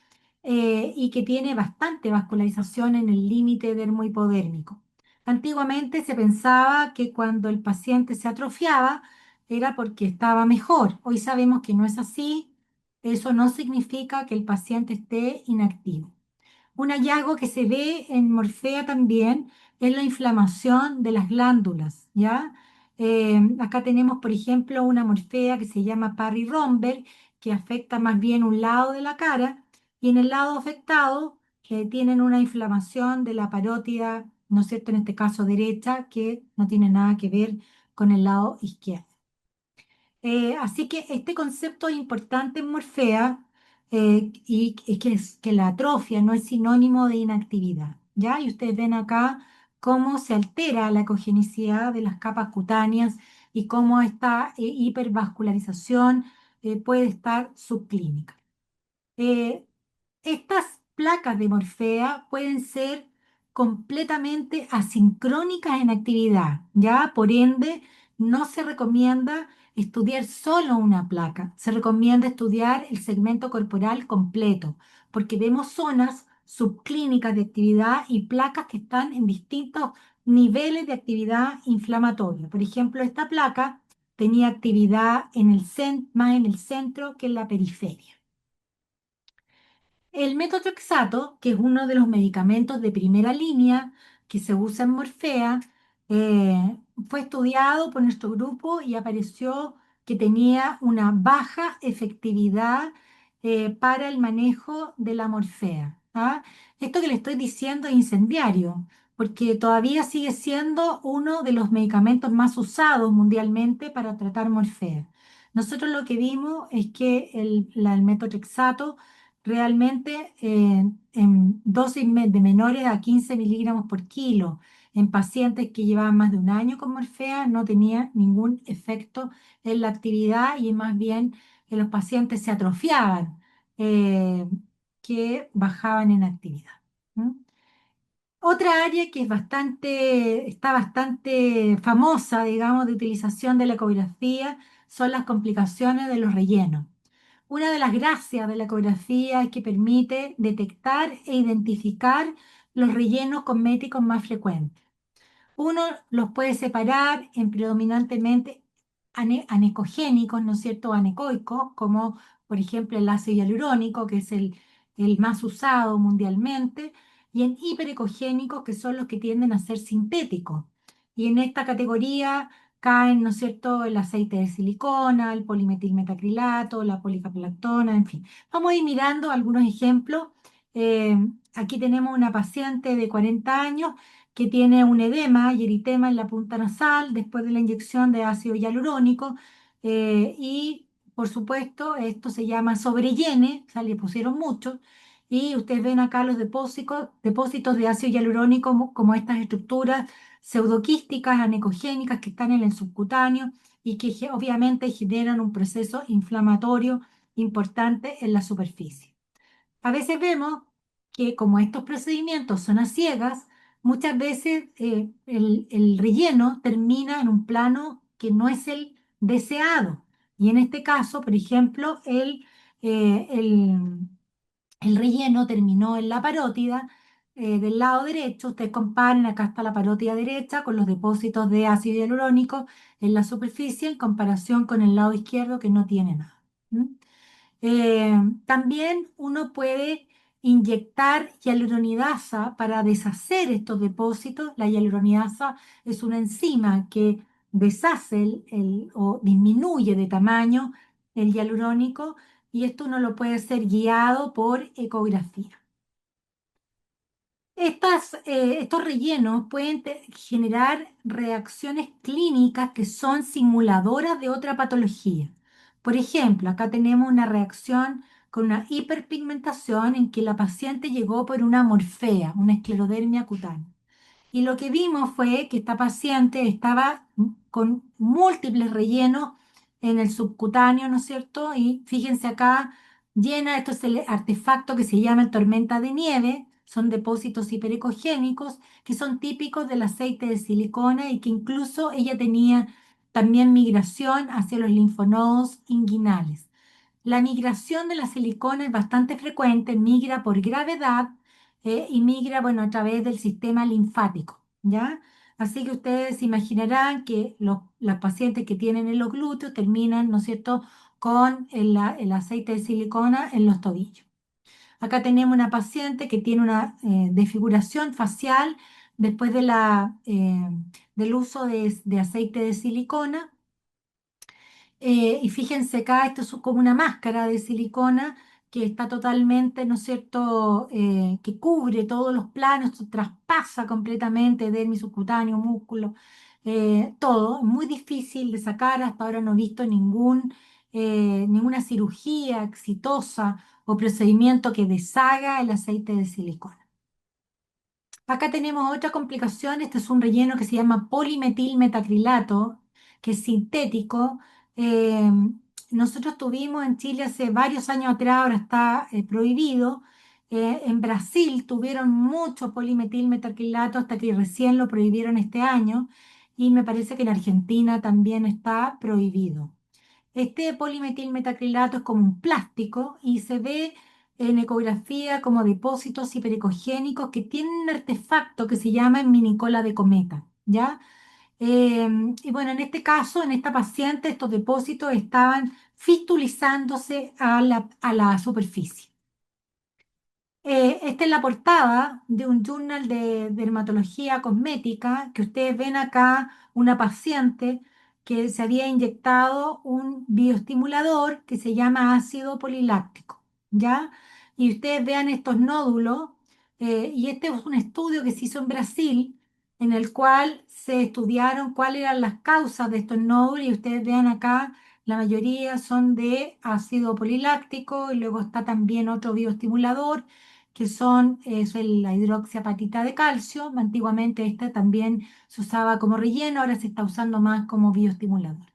y que tiene bastante vascularización en el límite dermohipodérmico. Antiguamente se pensaba que cuando el paciente se atrofiaba era porque estaba mejor. Hoy sabemos que no es así. Eso no significa que el paciente esté inactivo. Un hallazgo que se ve en Morfea también es la inflamación de las glándulas, ¿ya? Acá tenemos, por ejemplo, una Morfea que se llama Parry-Romberg, que afecta más bien un lado de la cara, y en el lado afectado tienen una inflamación de la parótida, ¿no es cierto?, en este caso derecha, que no tiene nada que ver con el lado izquierdo. Así que este concepto es importante en Morfea y es que la atrofia no es sinónimo de inactividad, ¿ya? Y ustedes ven acá cómo se altera la ecogenicidad de las capas cutáneas y cómo esta hipervascularización puede estar subclínica. Eh, Estas placas de Morfea pueden ser completamente asincrónicas en actividad, ¿ya? Por ende, no se recomienda estudiar solo una placa, se recomienda estudiar el segmento corporal completo, porque vemos zonas subclínicas de actividad y placas que están en distintos niveles de actividad inflamatoria. Por ejemplo, esta placa tenía actividad más en el centro que en la periferia. El metotrexato, que es uno de los medicamentos de primera línea que se usa en Morfea, eh, fue estudiado por nuestro grupo y apareció que tenía una baja efectividad para el manejo de la morfea. ¿Ah? Esto que le estoy diciendo es incendiario, porque todavía sigue siendo uno de los medicamentos más usados mundialmente para tratar morfea. Nosotros lo que vimos es que el metotrexato realmente en dosis de menores a 15 miligramos por kilo en pacientes que llevaban más de un año con morfea no tenía ningún efecto en la actividad y más bien que los pacientes se atrofiaban, eh, que bajaban en actividad. ¿Mm? Otra área que está bastante famosa, digamos, de utilización de la ecografía son las complicaciones de los rellenos. Una de las gracias de la ecografía es que permite detectar e identificar los rellenos cosméticos más frecuentes. Uno los puede separar en predominantemente anecogénicos, ¿no es cierto?, o anecoicos, como por ejemplo el ácido hialurónico, que es el más usado mundialmente, y en hiperecogénicos, que son los que tienden a ser sintéticos. Y en esta categoría caen, ¿no es cierto?, el aceite de silicona, el polimetilmetacrilato, la policaprolactona, en fin. Vamos a ir mirando algunos ejemplos. Eh, Aquí tenemos una paciente de 40 años que tiene un edema y eritema en la punta nasal después de la inyección de ácido hialurónico y por supuesto esto se llama sobrellene, o sea, le pusieron mucho y ustedes ven acá los depósitos de ácido hialurónico como estas estructuras pseudoquísticas, anecogénicas que están en el subcutáneo y que obviamente generan un proceso inflamatorio importante en la superficie. A veces vemos que como estos procedimientos son a ciegas, muchas veces el relleno termina en un plano que no es el deseado. Y en este caso, por ejemplo, eh, el, el relleno terminó en la parótida del lado derecho. Ustedes comparen, acá está la parótida derecha con los depósitos de ácido hialurónico en la superficie en comparación con el lado izquierdo que no tiene nada. ¿Mm? También uno puede inyectar hialuronidasa para deshacer estos depósitos. La hialuronidasa es una enzima que deshace o disminuye de tamaño el hialurónico y esto uno lo puede hacer guiado por ecografía. Estos rellenos pueden generar reacciones clínicas que son simuladoras de otra patología. Por ejemplo, acá tenemos una reacción con una hiperpigmentación en que la paciente llegó por una morfea, una esclerodermia cutánea. Y lo que vimos fue que esta paciente estaba con múltiples rellenos en el subcutáneo, ¿no es cierto? Y fíjense acá, llena, esto es el artefacto que se llama tormenta de nieve, son depósitos hiperecogénicos que son típicos del aceite de silicona y que incluso ella tenía también migración hacia los linfonodos inguinales. La migración de la silicona es bastante frecuente, migra por gravedad y migra, bueno, a través del sistema linfático, ¿ya? Así que ustedes se imaginarán que las pacientes que tienen en los glúteos terminan, ¿no es cierto?, con el aceite de silicona en los tobillos. Acá tenemos una paciente que tiene una desfiguración facial después del uso de aceite de silicona. Y fíjense acá, esto es como una máscara de silicona que está totalmente, ¿no es cierto?, que cubre todos los planos, traspasa completamente dermis, subcutáneo, músculo, todo. Es muy difícil de sacar, hasta ahora no he visto ninguna cirugía exitosa o procedimiento que deshaga el aceite de silicona. Acá tenemos otra complicación. Este es un relleno que se llama polimetilmetacrilato, que es sintético. Eh, Nosotros tuvimos en Chile hace varios años atrás, ahora está prohibido. En Brasil tuvieron mucho polimetilmetacrilato hasta que recién lo prohibieron este año. Y me parece que en Argentina también está prohibido. Este polimetilmetacrilato es como un plástico y se ve en ecografía como depósitos hiperecogénicos que tienen un artefacto que se llama minicola de cometa, ¿ya? Y bueno, en este caso, en esta paciente, estos depósitos estaban fistulizándose a la superficie. Esta es la portada de un journal de dermatología cosmética que ustedes ven acá, una paciente que se había inyectado un bioestimulador que se llama ácido poliláctico, ¿ya? Y ustedes vean estos nódulos, y este es un estudio que se hizo en Brasil, en el cual se estudiaron cuáles eran las causas de estos nódulos, y ustedes vean acá, la mayoría son de ácido poliláctico, y luego está también otro bioestimulador que es la hidroxiapatita de calcio. Antiguamente esta también se usaba como relleno, ahora se está usando más como bioestimulador.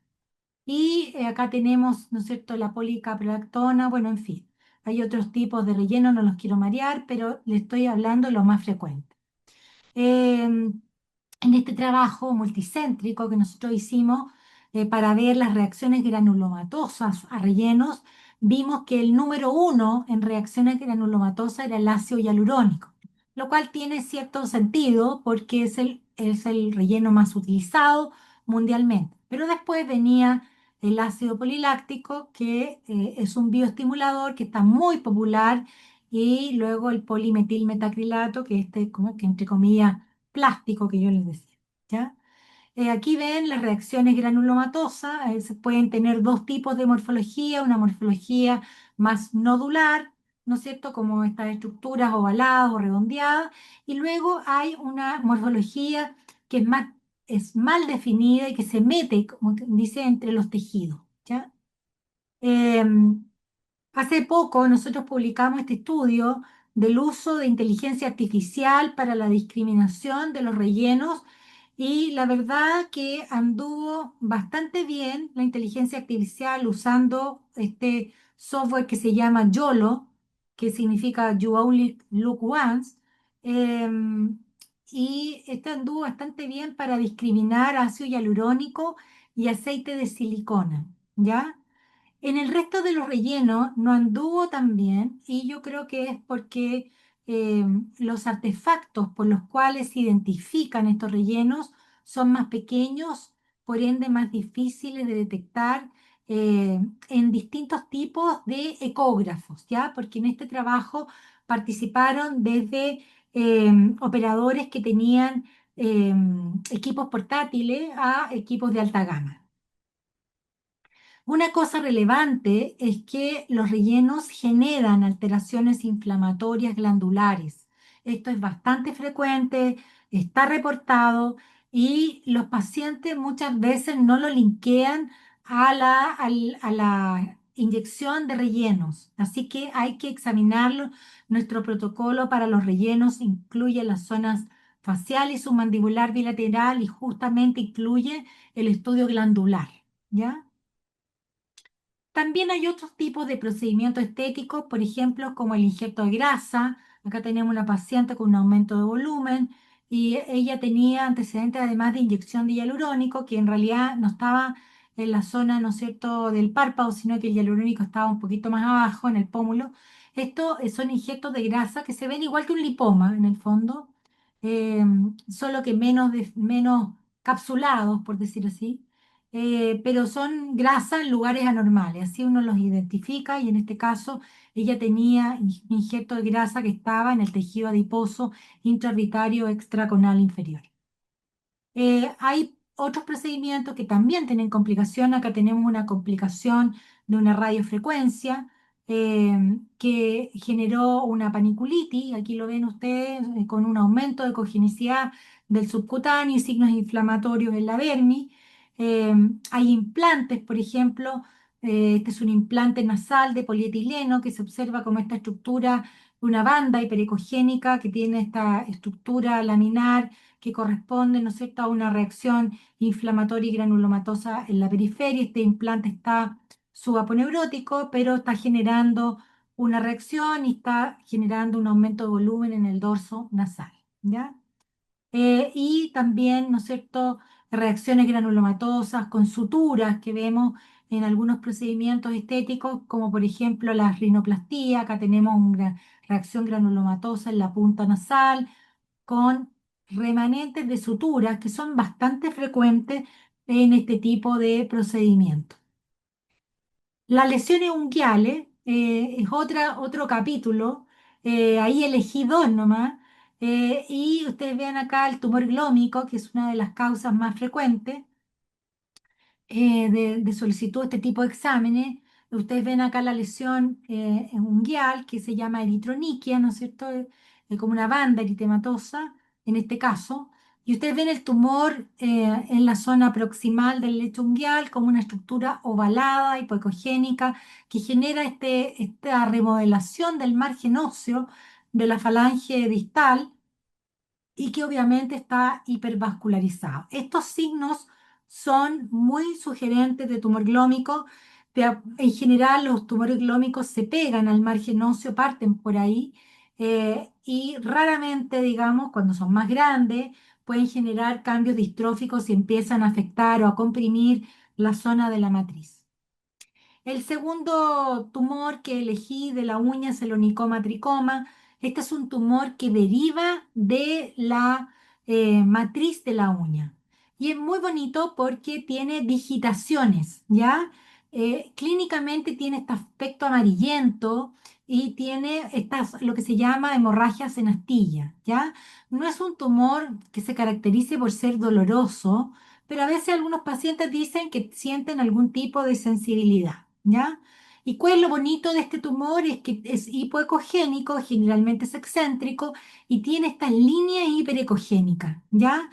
Y acá tenemos, ¿no es cierto?, la policaprolactona, bueno, en fin. Hay otros tipos de relleno, no los quiero marear, pero le estoy hablando de lo más frecuente. En este trabajo multicéntrico que nosotros hicimos para ver las reacciones granulomatosas a rellenos, vimos que el número uno en reacciones granulomatosas era el ácido hialurónico, lo cual tiene cierto sentido porque es el relleno más utilizado mundialmente. Pero después venía el ácido poliláctico, que es un bioestimulador que está muy popular, y luego el polimetilmetacrilato, que como que entre comillas plástico que yo les decía, ¿ya? Aquí ven las reacciones granulomatosas. Se pueden tener dos tipos de morfología, una morfología más nodular, ¿no es cierto?, como estas estructuras ovaladas o redondeadas, y luego hay una morfología que es mal definida y que se mete, como que dice, entre los tejidos, ¿ya? Em, Hace poco nosotros publicamos este estudio del uso de inteligencia artificial para la discriminación de los rellenos, y la verdad que anduvo bastante bien la inteligencia artificial usando este software que se llama YOLO, que significa You Only Look Once. em, y este anduvo bastante bien para discriminar ácido hialurónico y aceite de silicona, ¿ya? En el resto de los rellenos no anduvo tan bien, y yo creo que es porque eh, los artefactos por los cuales se identifican estos rellenos son más pequeños, por ende más difíciles de detectar en distintos tipos de ecógrafos, ¿ya? Porque en este trabajo participaron desde operadores que tenían eh, equipos portátiles a equipos de alta gama. Una cosa relevante es que los rellenos generan alteraciones inflamatorias glandulares. Esto es bastante frecuente, está reportado, y los pacientes muchas veces no lo linkean a la inyección de rellenos. Así que hay que examinarlo. Nuestro protocolo para los rellenos incluye las zonas facial y submandibular bilateral, y justamente incluye el estudio glandular, ¿ya? también hay otros tipos de procedimientos estéticos, por ejemplo, como el injerto de grasa. Acá tenemos una paciente con un aumento de volumen y ella tenía antecedentes además de inyección de hialurónico, que en realidad no estaba en la zona, ¿no es cierto?, del párpado, sino que el hialurónico estaba un poquito más abajo, en el pómulo. Estos son injertos de grasa que se ven igual que un lipoma en el fondo, eh, solo que menos capsulados, por decir así, pero son grasa en lugares anormales, así uno los identifica y en este caso ella tenía un injerto de grasa que estaba en el tejido adiposo intraorbitario extraconal inferior. Hay otros procedimientos que también tienen complicación. Acá tenemos una complicación de una radiofrecuencia que generó una paniculitis. Aquí lo ven ustedes con un aumento de cogenicidad del subcutáneo y signos inflamatorios en la dermis. Eh, Hay implantes, por ejemplo, este es un implante nasal de polietileno que se observa como esta estructura, una banda hiperecogénica que tiene esta estructura laminar que corresponde, ¿no es cierto?, a una reacción inflamatoria y granulomatosa en la periferia. Este implante está subaponeurótico, pero está generando una reacción y está generando un aumento de volumen en el dorso nasal, ¿ya? Y también, ¿no es cierto?, reacciones granulomatosas con suturas que vemos en algunos procedimientos estéticos, como por ejemplo la rinoplastía. Acá tenemos una reacción granulomatosa en la punta nasal, con remanentes de suturas que son bastante frecuentes en este tipo de procedimientos. Las lesiones unguiales es otro capítulo, ahí elegí dos nomás, y ustedes ven acá el tumor glómico, que es una de las causas más frecuentes de solicitud de este tipo de exámenes. Ustedes ven acá la lesión unguial que se llama eritroniquia, ¿no es cierto? Como una banda eritematosa en este caso. Y ustedes ven el tumor en la zona proximal del lecho unguial como una estructura ovalada, hipoecogénica, que genera esta remodelación del margen óseo de la falange distal y que obviamente está hipervascularizado. Estos signos son muy sugerentes de tumor glómico. En general, los tumores glómicos se pegan al margen óseo, parten por ahí, y raramente, digamos, cuando son más grandes, pueden generar cambios distróficos y empiezan a afectar o a comprimir la zona de la matriz. El segundo tumor que elegí de la uña es el onicoma tricoma. Este es un tumor que deriva de la matriz de la uña. Y es muy bonito porque tiene digitaciones, ¿ya? Clínicamente tiene este aspecto amarillento y tiene lo que se llama hemorragias en astilla, ¿ya? No es un tumor que se caracterice por ser doloroso, pero a veces algunos pacientes dicen que sienten algún tipo de sensibilidad, ¿ya? ¿Y cuál es lo bonito de este tumor? Es que es hipoecogénico, generalmente es excéntrico y tiene estas líneas hiperecogénicas, ¿ya?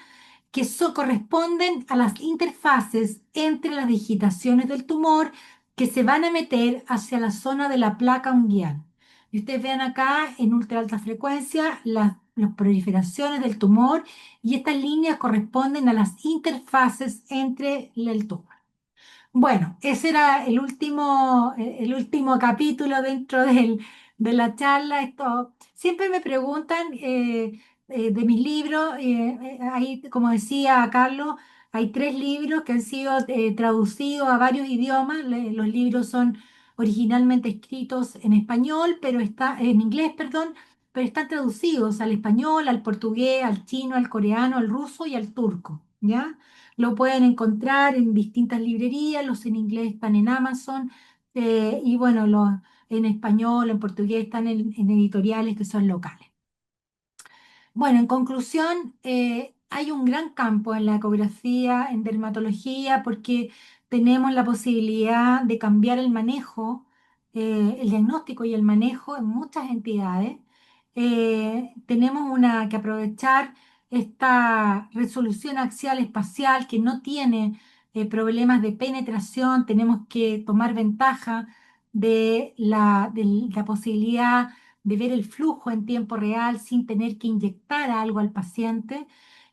Que corresponden a las interfaces entre las digitaciones del tumor que se van a meter hacia la zona de la placa unguial. Y ustedes ven acá en ultra alta frecuencia las proliferaciones del tumor y estas líneas corresponden a las interfaces entre el tumor. Bueno, ese era el último capítulo dentro de la charla. Siempre me preguntan de mis libros. Ahí, como decía Carlos, hay 3 libros que han sido traducidos a varios idiomas. Los libros son originalmente escritos en español, en inglés, perdón, pero están traducidos al español, al portugués, al chino, al coreano, al ruso y al turco, ¿ya? Lo pueden encontrar en distintas librerías, los en inglés están en Amazon, y bueno, los en español, en portugués están en editoriales que son locales. Bueno, en conclusión, hay un gran campo en la ecografía, en dermatología, porque tenemos la posibilidad de cambiar el manejo, el diagnóstico y el manejo en muchas entidades. Tenemos que aprovechar esta resolución axial espacial que no tiene problemas de penetración. Tenemos que tomar ventaja de la posibilidad de ver el flujo en tiempo real sin tener que inyectar algo al paciente.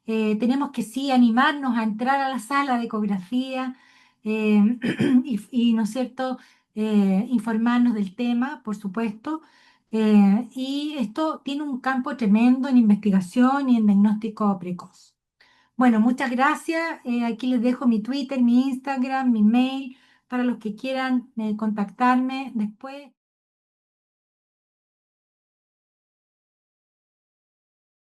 Tenemos que sí animarnos a entrar a la sala de ecografía, ¿no es cierto? informarnos del tema, por supuesto. Y esto tiene un campo tremendo en investigación y en diagnóstico precoz. Bueno, muchas gracias. Aquí les dejo mi Twitter, mi Instagram, mi mail para los que quieran contactarme después.